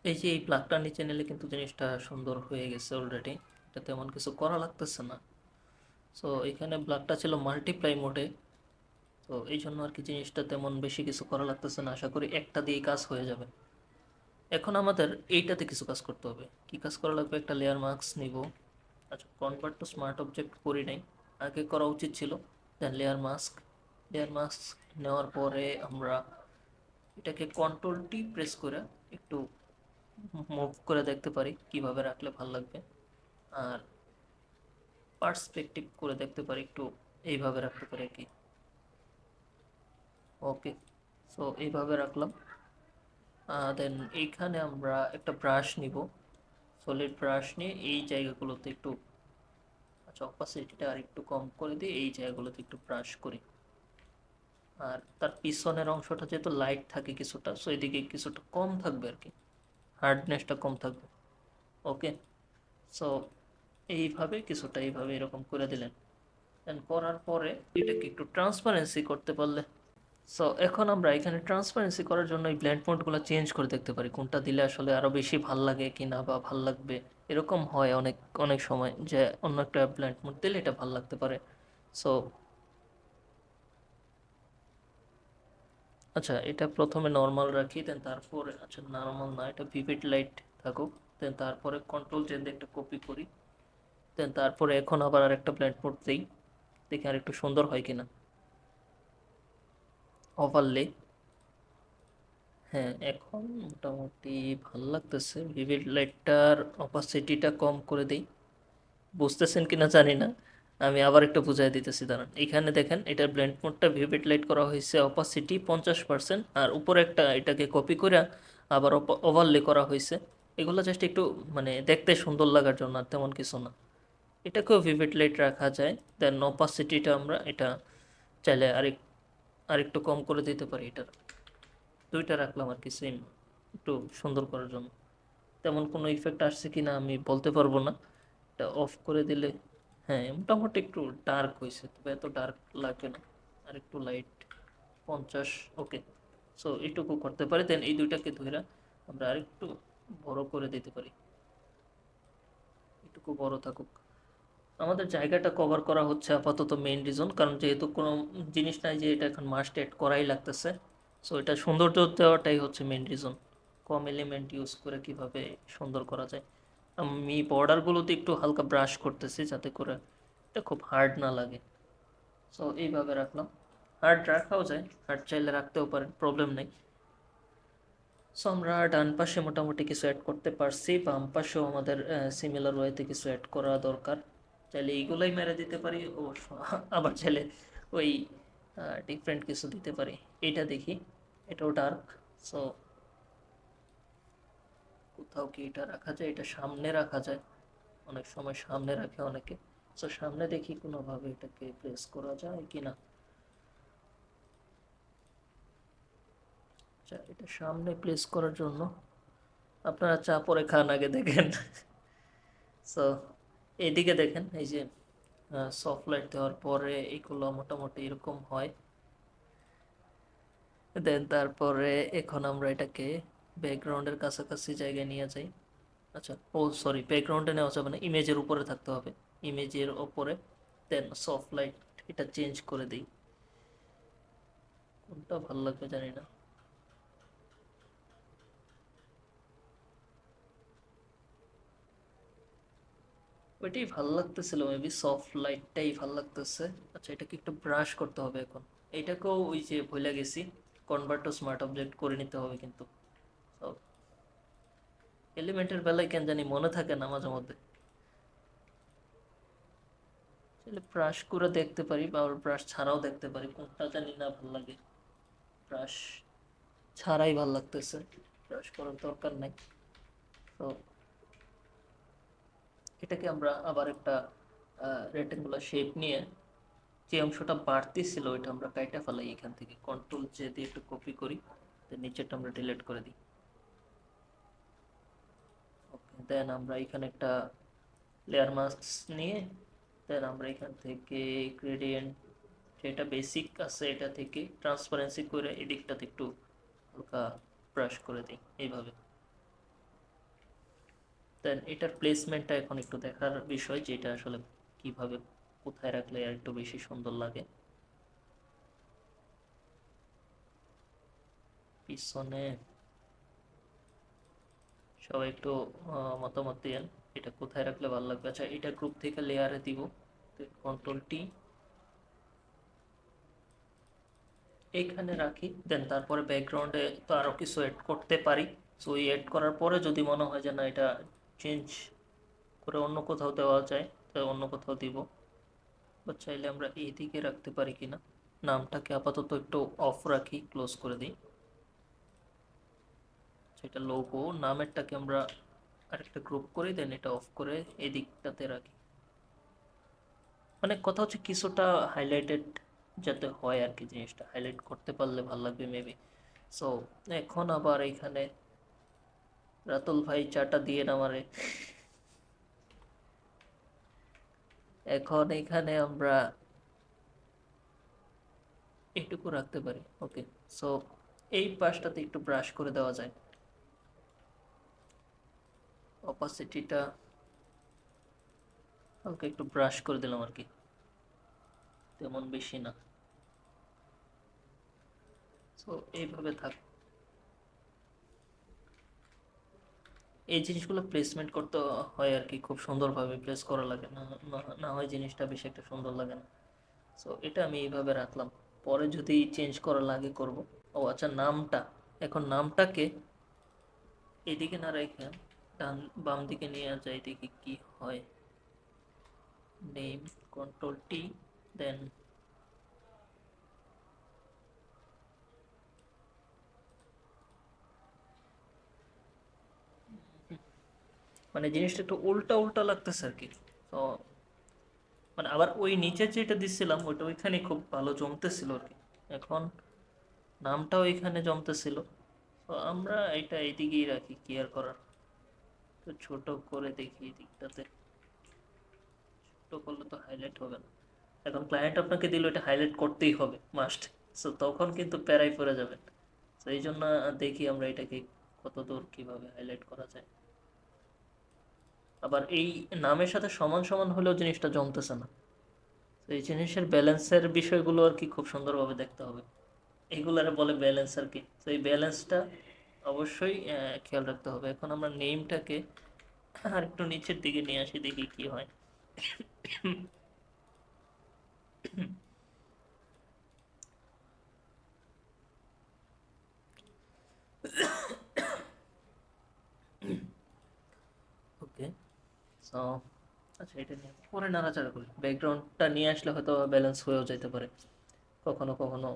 এই যে এই প্লাগটা নিচে নিলে কিন্তু জিনিসটা সুন্দর হয়ে গেছে অলরেডি, এটা তেমন কিছু করা লাগতেছে না। সো এখানে ব্লাগটা ছিল মাল্টিপ্লাই মোডে, তো এই জন্য আর কি জিনিসটা তেমন বেশি কিছু করা লাগতেছে না, আশা করি একটা দিয়ে কাজ হয়ে যাবে। এখন আমাদের এইটাতে কিছু কাজ করতে হবে, কি কাজ করা লাগবে, একটা লেয়ার মাস্ক নিব। আচ্ছা, কনভার্ট টু স্মার্ট অবজেক্ট করি নাই, আগে করা উচিত ছিল। দেন লেয়ার মাস্ক নেওয়ার পরে আমরা এটাকে কন্ট্রোল টি প্রেস করে একটু মুভ করে দেখতে পারি কিভাবে রাখলে ভালো লাগবে, আর পার্সপেক্টিভ করে দেখতে পারি একটু, এইভাবে রাখতে পারি আর কি। ওকে, সো এইভাবে রাখলাম। দেন এইখানে আমরা একটা ব্রাশ নিব, সলিড ব্রাশ নিয়ে এই জায়গাগুলোতে একটু, আচ্ছা অপাসিটিটা আর একটু কম করে দিয়ে এই জায়গাগুলোতে একটু ব্রাশ করি। আর তার পিছনের অংশটা যেহেতু লাইট থাকে কিছুটা, সো এদিকে কিছুটা কম থাকবে আর কি, হার্ডনেসটা কম থাকবে। ওকে, সো এইভাবে কিছুটা এইভাবে এরকম করে দিলেন। দেন করার পরে এটাকে একটু ট্রান্সপারেন্সি করতে পারলে, সো এখন আমরা এখানে ট্রান্সপারেন্সি করার জন্য এই ব্ল্যান্ড মোডগুলো চেঞ্জ করে দেখতে পারি কোনটা দিলে আসলে আরও বেশি ভাল লাগে কি না, বা ভাল লাগবে। এরকম হয় অনেক অনেক সময় যে অন্য একটা ব্ল্যান্ড মোড দিলে এটা ভাল লাগতে পারে। সো আচ্ছা, এটা প্রথমে নর্মাল রাখি, দেন তারপরে, আচ্ছা নর্মাল না, এটা ভিভিড লাইট থাকুক, দেন তারপরে কন্ট্রোল জেন দিয়ে একটা কপি করি, দেন তারপরে এখন আবার আরেকটা ব্ল্যান্ড মোড দিই, দেখি আর একটু সুন্দর হয় কিনা। ওভারলে, হ্যাঁ এখন মোটামুটি ভাল লাগতেছে। ভিভিড লাইটটার অপাসিটিটা কম করে দিই, বুঝতেছেন কিনা জানি না, আমি আবার একটু বুঝাই দিতেছি দাঁড়ান। এখানে দেখেন এটার ব্লেন্ড মোডটা ভিভিড লাইট করা হয়েছে অপাসিটি 50%, আর উপরে একটা এটাকে কপি করে আবার ওভারলে করা হয়েছে। এগুলো জাস্ট একটু মানে দেখতে সুন্দর লাগার জন্য, আর তেমন কিছু না। এটাকেও ভিভিড লাইট রাখা যায়, দেন অপাসিটিটা আমরা এটা চাইলে আরেকটু কম করে দিতে পারি, এটার দুইটা রাখলাম আর কি সেম, একটু সুন্দর করার জন্য। তেমন কোনো ইফেক্ট আসছে কিনা আমি বলতে পারবো না, এটা অফ করে দিলে, হ্যাঁ মোটামুটি একটু ডার্ক হয়েছে, তবে এত ডার্ক লাগবে না, আর একটু লাইট 50। ওকে, সো এইটুকু করতে পারি, দেন এই দুইটাকে ধরে আমরা আরেকটু বড় করে দিতে পারি, এটুকু বড় থাকুক। আমাদের জায়গাটা কভার করা হচ্ছে আপাতত মেইন রিজন, কারণ যেহেতু কোনো জিনিস নাই যে এটা এখন মাস্ট এড করাই লাগতেছে, সো এটা সৌন্দর্য দেওয়াটাই হচ্ছে মেইন রিজন। কম এলিমেন্ট ইউজ করে কিভাবে সুন্দর করা যায়। আমি বর্ডারগুলোতে একটু হালকা ব্রাশ করতেছি যাতে করে এটা খুব হার্ড না লাগে। সো এইভাবে রাখলাম, হার্ড রাখাও যায়, হার্ড চাইলে রাখতেও পারেন, প্রবলেম নেই। সো আমরা ডান পাশে মোটামুটি কিছু অ্যাড করতে পারছি, বাম পাশেও আমাদের সিমিলার ওয়েতে কিছু অ্যাড করা দরকার। চাইলে এইগুলোই মেরে দিতে পারি অবশ্য, আবার চাইলে ওই ডিফারেন্ট কিছু দিতে পারি। এটা দেখি, এটাও ডার্ক, সো কোথাও কি এটা রাখা যায়, এটা সামনে রাখা যায়, অনেক সময় সামনে রাখে অনেকে। সো সামনে দেখি কোনোভাবে এটাকে প্লেস করা যায় কিনা। আচ্ছা, এটা সামনে প্লেস করার জন্য আপনারা চা পরে খান, আগে দেখেন। সো এইদিকে দেখেন, এই যে সফট লাইট দেওয়ার পরে এগুলো মোটামুটি এরকম হয়। দেন তারপরে এখন আমরা এটাকে ব্যাকগ্রাউন্ডের কাছাকাছি জায়গায় নিয়ে যাই। আচ্ছা, ও সরি, ব্যাকগ্রাউন্ডে নেওয়া যাবে না, ইমেজের উপরে থাকতে হবে, ইমেজের ওপরে। দেন সফট লাইট এটা চেঞ্জ করে দিই, কোনটা ভালো লাগবে জানি না। ওইটাই ভালো লাগতেছিল, মেবি সফট লাইটটাই ভালো লাগতেছে। আচ্ছা, এটাকে একটু ব্রাশ করতে হবে এখন। এটাকেও ওই যে ভুলে গেছি, কনভার্ট টু স্মার্ট অবজেক্ট করে নিতে হবে কিন্তু। সব এলিমেন্টের বেলায় কেন জানি মনে থাকে না মাঝে মধ্যে। ব্রাশ করে দেখতে পারি বা ব্রাশ ছাড়াও দেখতে পারি, কোনটা জানি না ভালো লাগে। ব্রাশ ছাড়াই ভালো লাগতেছে, ব্রাশ করার দরকার নাই। তো এটাকে আমরা আবার একটা রেক্টেঙ্গুলার শেপ নিয়ে যে অংশটা বাড়তি ছিল ওইটা আমরা কাইটা ফেলাই, এখান থেকে কন্ট্রোল জে দিয়ে একটু কপি করি, নিচেরটা আমরা ডিলিট করে দিই। ওকে, দেন আমরা এখানে একটা লেয়ার মাস্ক নিয়ে দেন আমরা এখান থেকে গ্রেডিয়েন্ট যেটা বেসিক আছে এটা থেকে ট্রান্সপারেন্সি করে এদিকটাতে একটু হালকা ব্রাশ করে দিই এইভাবে। দেন এটার প্লেসমেন্টটা এখন একটু দেখার বিষয়, যে এটা আসলে কিভাবে কোথায় রাখলে আর একটু বেশি সুন্দর লাগে। পিছনে সবাই একটু মতামত দিয়েন এটা কোথায় রাখলে ভালো লাগবে। আচ্ছা, এটা গ্রুপ থেকে লেয়ারে দিব, কন্ট্রোল টি এইখানে রাখি। দেন তারপরে ব্যাকগ্রাউন্ডে তো আরও কিছু অ্যাড করতে পারি। সো এই অ্যাড করার পরে যদি মনে হয় যে না এটা চেঞ্জ করে অন্য কোথাও দেওয়া যায়, তাই অন্য কোথাও দিব। বা চাইলে আমরা এইদিকে রাখতে পারি কিনা। নামটাকে আপাতত একটু অফ রাখি, ক্লোজ করে দিই। সেটা লোগো নামেরটাকে আমরা আরেকটা গ্রুপ করি, দেন এটা অফ করে এদিকটাতে রাখি। মানে কথা হচ্ছে কিছুটা হাইলাইটেড যাতে হয় আর কি, জিনিসটা হাইলাইট করতে পারলে ভালো লাগবে মেবি। সো এখন আবার এইখানে রাতুল ভাই চাটা দিয়ে আমারে। এখন এখানে আমরা এইটুকু রাখতে পারি। ওকে, সো এই পাশটাতে একটু ব্রাশ করে দেওয়া যায়, অপাসিটিটা হালকা একটু ব্রাশ করে দিলাম আর কি, তেমন বেশি না। সো এইভাবে থাক। এই জিনিসগুলো প্লেসমেন্ট করতে হয় আর কি, খুব সুন্দরভাবে প্লেস করা লাগে, না না হয় জিনিসটা বেশি একটা সুন্দর লাগে না। সো এটা আমি এইভাবে রাখলাম, পরে যদি চেঞ্জ করা লাগে করব। ও আচ্ছা, নামটা এখন নামটাকে এদিকে না রেখে ডান বাম দিকে নিয়ে যাই, দেখি কি হয়। নেম, কন্ট্রোল টি, দেন মানে জিনিসটা একটু উল্টা উল্টা লাগতেছে আর কি। তো মানে আবার ওই নিচে যেটা দিচ্ছিলাম ওইটা ওইখানে খুব ভালো জমতেছিল আর কি, এখন নামটাও এখানে জমতেছিল। তো আমরা এটা এইদিকেই রাখি, কি আর করার। তো ছোট করে দেখি দিকটাতে, ছোট করলে তো হাইলাইট হবে না। এখন ক্লায়েন্ট আপনাকে দিল এটা হাইলাইট করতেই হবে মাস্ট, সো তখন কিন্তু প্যারাই পড়ে যাবেন। তো এই জন্য দেখি আমরা এটাকে কত দূর কিভাবে হাইলাইট করা যায়। আবার এই নামের সাথে সমান সমান হলেও জিনিসটা জমতেছে না। তো এই জিনিসের ব্যালেন্সের বিষয়গুলো আর কি খুব সুন্দরভাবে দেখতে হবে, এইগুলারে বলে ব্যালেন্স আর কি। তো এই ব্যালেন্সটা অবশ্যই খেয়াল রাখতে হবে। এখন আমরা নেমটাকে আর একটু নিচের দিকে নিয়ে আসি, দেখি কি হয়। ওকে, সো আচ্ছা, এটা নিয়ে পরে নাড়াচাড়া করি। ব্যাকগ্রাউন্ডটা নিয়ে আসলে হয়তো ব্যালেন্স হয়েও যেতে পারে, কখনো কখনো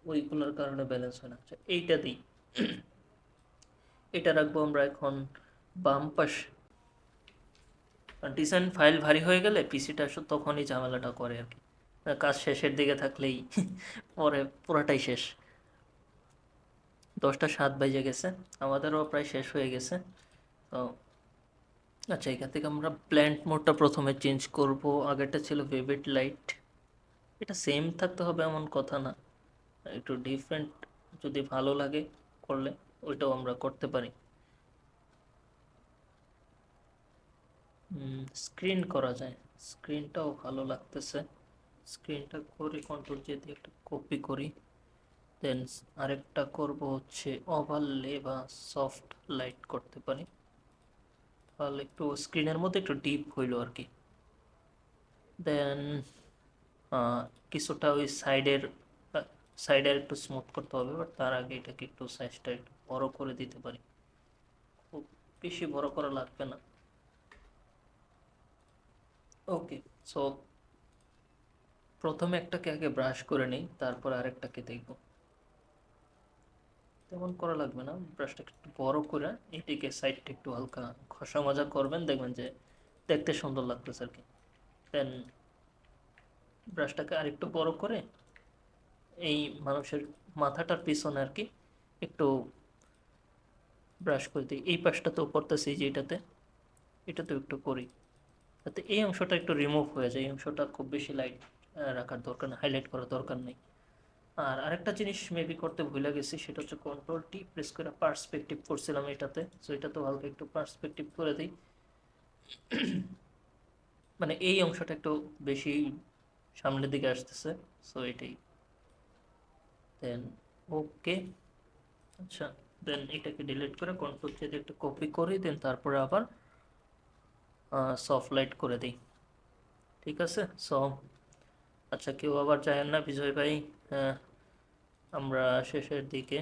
ওইগুলোর কারণে ব্যালেন্স হয় না। আচ্ছা, এইটা দিই, এটা রাখবো আমরা এখন বাম পাশে। ডিজাইন ফাইল ভারী হয়ে গেলে পিসিটা তখনই ঝামেলাটা করে আর কি, কাজ শেষের দিকে থাকলেই পরে পুরাটাই শেষ। 10টা 7 বেজে গেছে, আমাদেরও প্রায় শেষ হয়ে গেছে। তো আচ্ছা, এখান থেকে আমরা ব্ল্যান্ড মোডটা প্রথমে চেঞ্জ করব। আগেরটা ছিল ভিভিড লাইট, এটা সেম থাকতে হবে এমন কথা না, একটু ডিফারেন্ট যদি ভালো লাগে করলে ওইটাও আমরা করতে পারি। স্ক্রিন করা যায়, স্ক্রিনটাও ভালো লাগতেছে। স্ক্রিনটা করি কন্ট্রোল জে দিয়ে একটা কপি করি, দেন আরেকটা করব হচ্ছে ওভারলে বা সফট লাইট করতে পারি, তাহলে একটু স্ক্রিনের মধ্যে একটু ডিপ হইলো আর কি। দেন কিছুটা ওই সাইডের একটু স্মুথ করতে হবে, বাট তার আগে এটাকে একটু সাইজটা একটু বড় করে দিতে পারি, খুব বেশি বড় করা লাগবে না। ওকে, সো প্রথমে একটাকে আগে ব্রাশ করে নিই, তারপর আরেকটাকে দেখব। তেমন করা লাগবে না, ব্রাশটাকে একটু বড় করে এটিকে সাইডটা একটু হালকা ঘষা মাজা করবেন, দেখবেন যে দেখতে সুন্দর লাগতেছে আর কি। দেন ব্রাশটাকে আরেকটু বড় করে এই মানুষের মাথাটার পিছনে আর কি একটু ব্রাশ করে দিই। এই পাশটাতেও করতেছি যে এটাতেও একটু করি, যাতে এই অংশটা একটু রিমুভ হয়ে যায়। এই অংশটা খুব বেশি লাইট রাখার দরকার নেই, হাইলাইট করার দরকার নেই। আর আরেকটা জিনিস মেবি করতে ভুলে গেছি, সেটা হচ্ছে কন্ট্রোল টি প্রেস করে পার্সপেক্টিভ করছিলাম এটাতে, সো এটাতেও হালকা একটু পার্সপেক্টিভ করে দিই, মানে এই অংশটা একটু বেশি সামনের দিকে আসতেছে, সো এটাই। দেন ওকে, আচ্ছা, দেন এটাকে ডিলিট করে কন্ট্রোল দিয়ে একটু কপি করি, দেন তারপরে আবার সফট লাইট করে দিই। ঠিক আছে, সো আচ্ছা, কেউ আবার চাহেন না বিজয় ভাই? আহ, আমরা শেষের দিকে।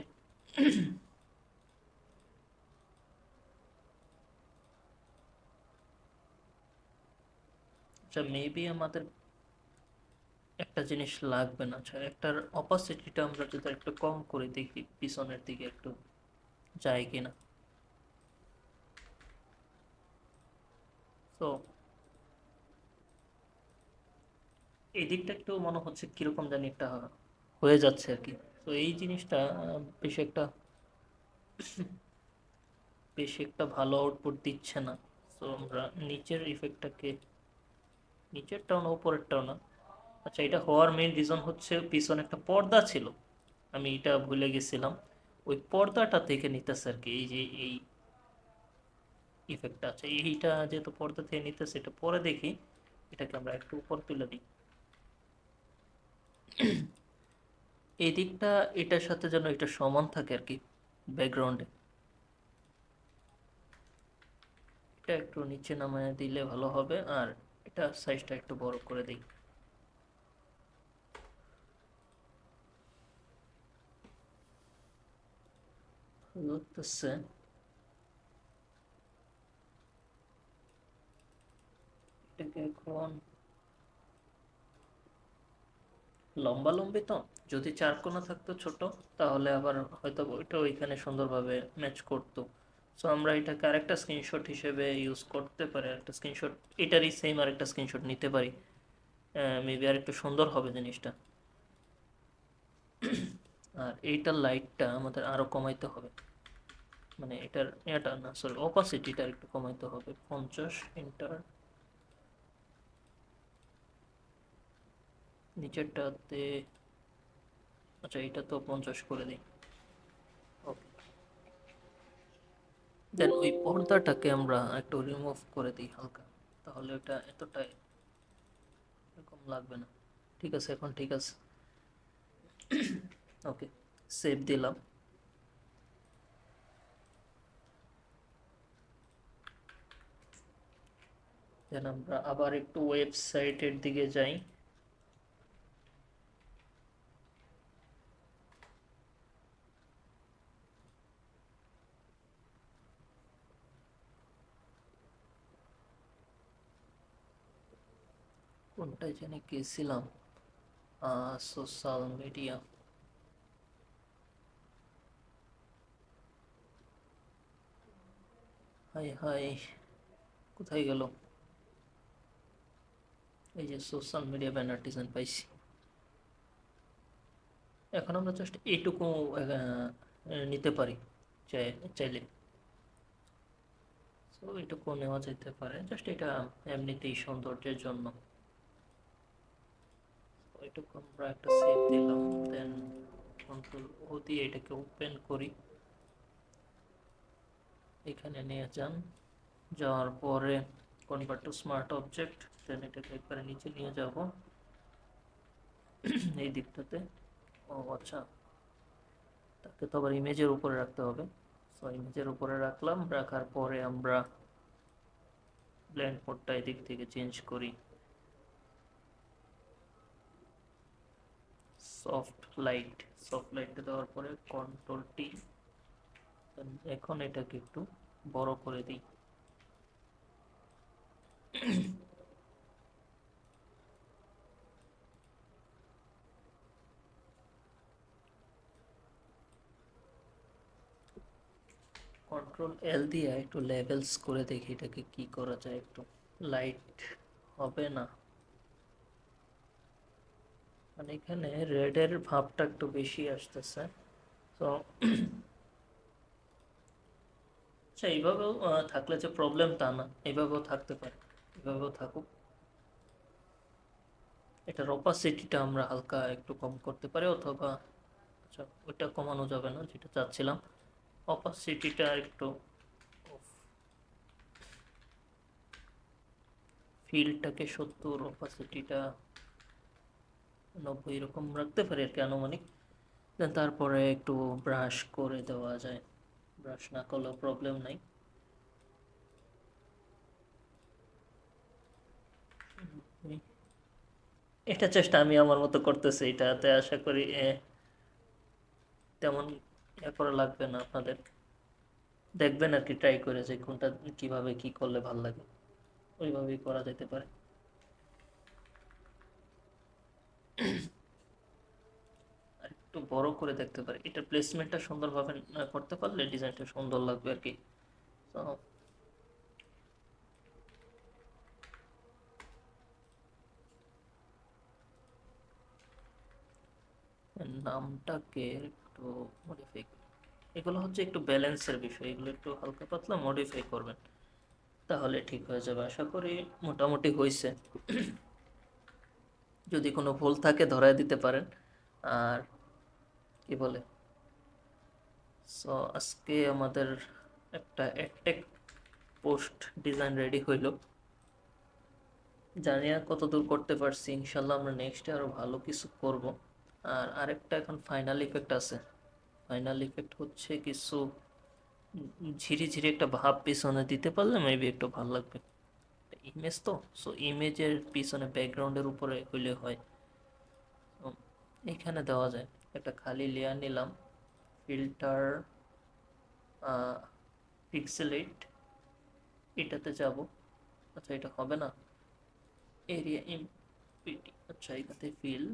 আচ্ছা, মেবি আমাদের একটা জিনিস লাগবে না। আচ্ছা, একটার অপাসিটিটা আমরা যদি একটু কম করে দেখি, পিছনের দিকে একটু যায় কিনা। তো এই দিকটা একটু মনে হচ্ছে কিরকম জানি একটা হয়ে যাচ্ছে আর কি। তো এই জিনিসটা বেশি একটা ভালো আউটপুট দিচ্ছে না। তো আমরা নিচের ইফেক্টটাকে, নিচেরটাও না উপরেরটাও না, আচ্ছা, এটা হওয়ার মেইন রিজন হচ্ছে পিছনে একটা পর্দা ছিল, আমি এটা ভুলে গেছিলাম। ওই পর্দাটা থেকে নিতেছে আর কি, এই যে এই ইফেক্টটা আছে, এইটা যেহেতু পর্দা থেকে নিতেছে, এটা পরে দেখি। এটাকে আমরা একটু উপর তুলে দিই, এই দিকটা এটার সাথে যেন এটা সমান থাকে আর কি ব্যাকগ্রাউন্ডে। এটা একটু নিচে নামায় দিলে ভালো হবে, আর এটা সাইজটা একটু বড় করে দিই। লাগতেছে। এটাকে এখন লম্বা লম্বি তো, যদি চার কোণা থাকতো ছোট, তাহলে আবার হয়তো ওইটা ওইখানে সুন্দরভাবে ম্যাচ করতো। সো আমরা এটাকে আরেকটা স্ক্রিনশট হিসেবে ইউজ করতে পারি, আরেকটা স্ক্রিনশট এটারই সেম আরেকটা স্ক্রিনশট নিতে পারি, মেবি আর একটু সুন্দর হবে জিনিসটা। আর এইটার লাইটটা আমাদের আরো কমাইতে হবে, মানে এটার এটা না, সরি, অপাসিটিটা একটু কমাইতে হবে, 50 ইন্টার, নিচেরটাতে, আচ্ছা এটা তো 50 করে দিই। ওকে, দেন ওই পর্দাটাকে আমরা একটু রিমুভ করে দিই হালকা, তাহলে ওটা এতটা এরকম লাগবে না। ঠিক আছে, এখন ঠিক আছে। ওকে, সেভ দিলাম। দেন আমরা আবার একটু ওয়েবসাইটের দিকে যাই। কোনটায় জানি গেছিলাম, সোশ্যাল মিডিয়া, হাই হাই, কোথায় গেল? এই যে সোশ্যাল মিডিয়া ব্যানার ডিজাইন পাইছি। এখন আমরা জাস্ট এইটুকু নিতে পারি, চাইলে। তো এইটুকু নেওয়া যেতে পারে, জাস্ট এটা এমনিতেই সৌন্দর্যের জন্য। এটুকু আমরা একটা সেভ দিলাম, দেন কন্ট্রোল ও দিয়ে এটাকে ওপেন করি। এখানে নিয়ে যান, যাওয়ার পরে কনভার্ট টু স্মার্ট অবজেক্ট, দেন এটাকে একবারে নিচে নিয়ে যাব এই দিকটাতে। ও আচ্ছা, তাকে তো আবার ইমেজের উপরে রাখতে হবে। সো ইমেজের উপরে রাখলাম, রাখার পরে আমরা ব্লেন্ড মোডটা এদিক থেকে চেঞ্জ করি সফট লাইট। সফট লাইটটা দেওয়ার পরে কন্ট্রোল টি। এখন এটাকে একটু বড় করে দিই। কন্ট্রোল এল দিয়ে একটু লেভেলস করে দেখি এটাকে কি করা যায়। একটু লাইট হবে না, মানে এখানে রেডের ভাবটা একটু বেশি আসতেছে। তো আচ্ছা, এইভাবেও থাকলে যে প্রবলেম তা না, এইভাবেও থাকতে পারে, এইভাবেও থাকুক। এটার অপাসিটিটা আমরা হালকা একটু কম করতে পারি, অথবা আচ্ছা ওইটা কমানো যাবে না যেটা চাচ্ছিলাম, অপাসিটিটা একটু, ফিল্ডটাকে 70, অপাসিটিটা 90 এরকম রাখতে পারি আর কি, আনুমানিক। দেন তারপরে একটু ব্রাশ করে দেওয়া যায়, ব্রাশ না করলেও প্রবলেম নাই। এটা চেষ্টা আমি আমার মতো করতেছি, এটাতে আশা করি তেমন করা লাগবে না আপনাদের। দেখবেন আর কি, ট্রাই করে যে কোনটা কিভাবে কি করলে ভাল লাগে, ওইভাবেই করা যেতে পারে। আর একটু বড় করে দেখতে পারি, এটার প্লেসমেন্টটা সুন্দরভাবে করতে পারলে ডিজাইনটা সুন্দর লাগবে আর কি। তো নামটাকে একটু মডিফাই, এগুলো হচ্ছে একটু ব্যালেন্সের বিষয়, এগুলো একটু হালকা পাতলা মডিফাই করবেন, তাহলে ঠিক হয়ে যাবে। আশা করি মোটামুটি হয়েছে। যদি কোনো ভুল থাকে ধরায় দিতে পারেন। আর কি বলে, সো আজকে আমাদের একটা অ্যাডটেক পোস্ট ডিজাইন রেডি হইল। জানি না কতদূর করতে পারছি, ইনশাল্লাহ আমরা নেক্সটে আরো ভালো কিছু করব। আর আরেকটা এখন ফাইনাল ইফেক্ট আছে। ফাইনাল ইফেক্ট হচ্ছে কিছু ঝিরি ঝিরি একটা ভাব পিছনে দিতে পারলে মেবি একটু ভালো লাগবে। ইমেজ তো, সো ইমেজের পিছনে ব্যাকগ্রাউন্ডের উপরে হইলে হয়। তো এখানে দেওয়া যায়, একটা খালি লেয়ার নিলাম, ফিল্টার পিক্সেলেট, এটাতে যাব। আচ্ছা এটা হবে না, এরিয়া ইম্পিটি, আচ্ছা এটাতে ফিল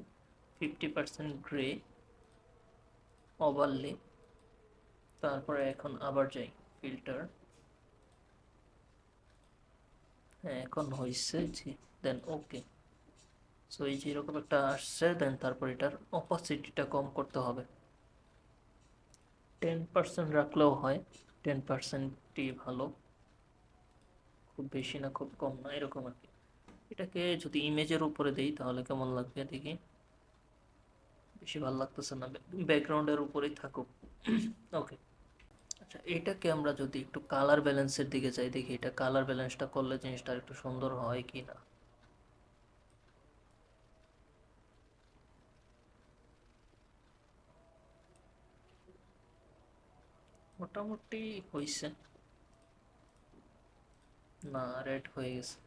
50% গ্রে, ওভারলে। তারপরে এখন আবার যাই ফিল্টার, হ্যাঁ এখন হয়েছে জি, দেন ওকে। সো এই যে এরকম একটা আসছে, দেন তারপর এটার অপাসিটিটা কম করতে হবে, 10% রাখলেও হয়, 10%ই ভালো, খুব বেশি না খুব কম না, এরকম আর কি। এটাকে যদি ইমেজের উপরে দেই তাহলে কেমন লাগবে দেখি, বেশি ভালো লাগতেছে না, ব্যাকগ্রাউন্ডের উপরেই থাকুক। ওকে, আচ্ছা এটাকে আমরা যদি একটু কালার ব্যালেন্সের দিকে যাই, দেখি এটা কালার ব্যালেন্সটা করলে জিনিসটা একটু সুন্দর হয় কি না। মোটামুটি হয়েছে, না রেড হয়ে গেছে,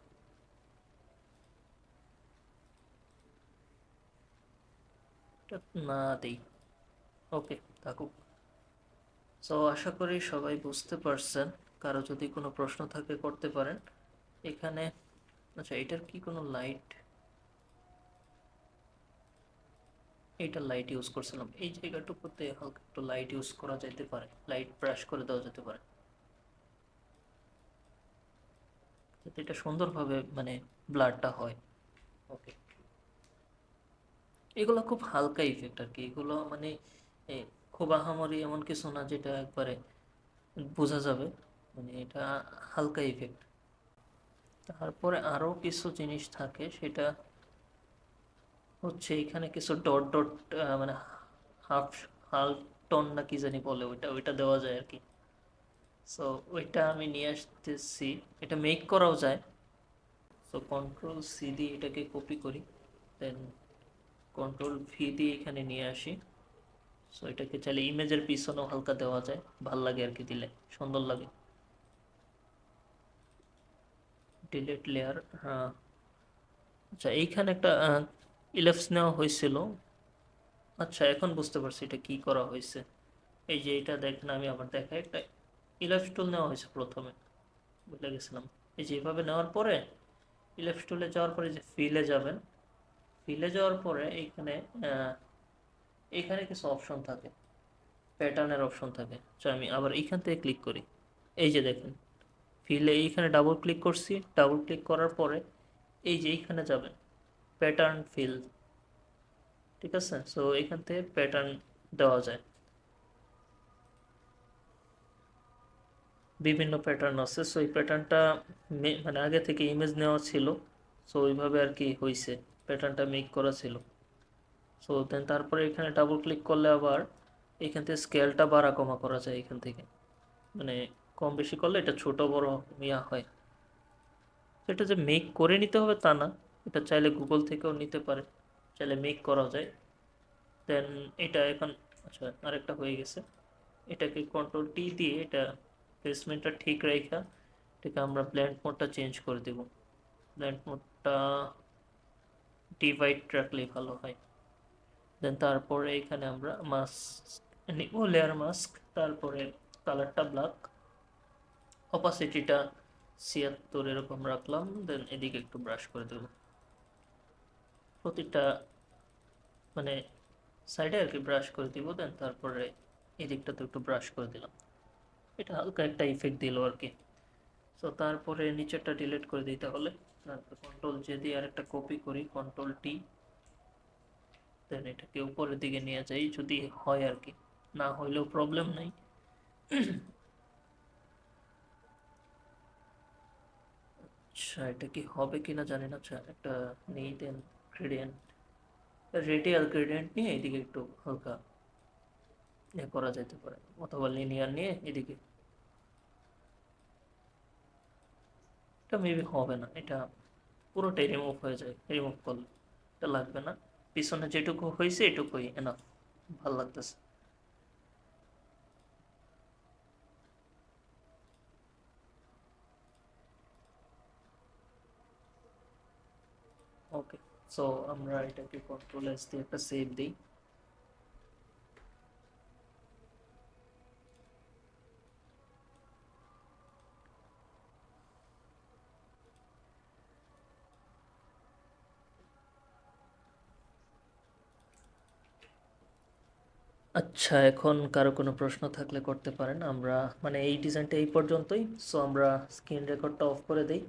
এটা না দেই, ওকে থাকুক। সো আশা করি সবাই বুঝতে পারছেন, কারো যদি কোনো প্রশ্ন থাকে করতে পারেন এখানে। আচ্ছা এটার কি কোনো লাইট, এইটা লাইট ইউজ করছিলাম, এই জায়গাটুকুতে হালকা একটু লাইট ইউজ করা যেতে পারে, লাইট ব্রাশ করে দেওয়া যেতে পারে, যাতে এটা সুন্দরভাবে মানে ব্লারটা হয়। ওকে, এগুলো খুব হালকা ইফেক্ট আর কি, এগুলো মানে এ, খুব আহামরি এমন কিছু না যেটা একবারে বোঝা যাবে, মানে এটা হালকা ইফেক্ট। তারপরে আরো কিছু জিনিস থাকে, সেটা হচ্ছে এখানে কিছু ডট ডট, মানে হাফ হাল টোন না কি জানি বলে, ওইটা ওইটা দেওয়া যায় আর কি। সো ওইটা আমি নিয়ে আসতেছি, এটা মেক করাও যায়, সো কন্ট্রোল সি দিয়ে এটাকে কপি করি, দেন কন্ট্রোল ভি দিয়ে এখানে নিয়ে আসি। সো এটাকে চাইলে ইমেজের পিছনেও হালকা দেওয়া যায়, ভাল লাগে আর কি, দিলে সুন্দর লাগে। ডিলেট লেয়ার, হ্যাঁ। আচ্ছা, এইখানে একটা ইলেপস নেওয়া হয়েছিল। আচ্ছা, এখন বুঝতে পারছি এটা কি করা হয়েছে। এই যে এটা দেখেন, আমি আবার দেখাই, একটা ইলেপস টুল নেওয়া হয়েছে প্রথমে, বুঝতে গেছিলাম। এই যে এইভাবে নেওয়ার পরে ইলেপস টুলে যাওয়ার পরে যে ফিলে যাবেন, ফিলে যাওয়ার পরে এইখানে কিছু অপশন থাকে, প্যাটার্নের অপশন থাকে। তো আমি আবার এইখান থেকে ক্লিক করি। এই যে দেখেন, ফিলে এইখানে ডাবল ক্লিক করছি, ডাবল ক্লিক করার পরে এই যে এইখানে যাবেন, প্যাটার্ন ফিল, ঠিক আছে। সো এইখান থেকে প্যাটার্ন দেওয়া যায়, বিভিন্ন প্যাটার্ন আছে। সো এই প্যাটার্নটা মানে আগে থেকে ইমেজ নেওয়া ছিল, সো ওইভাবে আর কি হয়েছে, প্যাটার্নটা মেক করা ছিল। সো দেন তারপরে এখানে ডাবল ক্লিক করলে আবার এখান থেকে স্কেলটা বাড়া কমা করা যায় এখান থেকে, মানে কম বেশি করলে এটা ছোট বড় ইয়া হয়। তো এটা যে মেক করে নিতে হবে তা না, এটা চাইলে গুগল থেকেও নিতে পারে, চাইলে মেক করা যায়। দেন এটা এখন, আচ্ছা আরেকটা হয়ে গেছে, এটাকে কন্ট্রোল টি দিয়ে এটা প্লেসমেন্টটা ঠিক রেখা এটাকে আমরা ব্ল্যান্ড মোডটা চেঞ্জ করে দেব। ব্ল্যান্ড মোডটা ডিভাইড রাখলেই ভালো হয়। দেন তারপরে এখানে আমরা মাস্ক নিব, লেয়ার মাস্ক, তারপরে কালারটা ব্ল্যাক, অপাসিটিটা ৭৬ এরকম রাখলাম। দেন এদিকে একটু ব্রাশ করে দেব, প্রতিটা মানে সাইডে আর কি ব্রাশ করে দিব। দেন তারপরে এদিকটাতে একটু ব্রাশ করে দিলাম, এটা হালকা একটা ইফেক্ট দিল আর কি। তো তারপরে নিচেরটা ডিলিট করে দিই তাহলে। তারপর কন্ট্রোল জে দিয়ে আরেকটা কপি করি, কন্ট্রোল টি, দেন এটাকে উপরের দিকে নিয়ে যাই যদি হয় আর কি, না হইলেও প্রবলেম নাই। আচ্ছা, এটা কি হবে কিনা জানি না। আচ্ছা, একটা নেই, দেন গ্রেডিয়েন্ট, রেডিয়াল গ্রেডিয়েন্ট নিয়ে এদিকে একটু হালকা করা যেতে পারে, অথবা লিনিয়ার নিয়ে এদিকে। এটা মেবি হবে না, এটা পুরোটাই রিমুভ হয়ে যায়, রিমুভ করলে এটা লাগবে না। পিছনে যেটুকু হয়েছে এটুকুই এনাফ, ভাল লাগতেছে। ওকে, সো আমরা এটাকে কন্ট্রোল এস দিয়ে একটা সেভ দিই। আচ্ছা, এখন কারো কোনো প্রশ্ন থাকলে করতে পারেন। আমরা মানে এই ডিজাইনটা এই পর্যন্তই। সো আমরা স্ক্রিন রেকর্ডটা অফ করে দেই।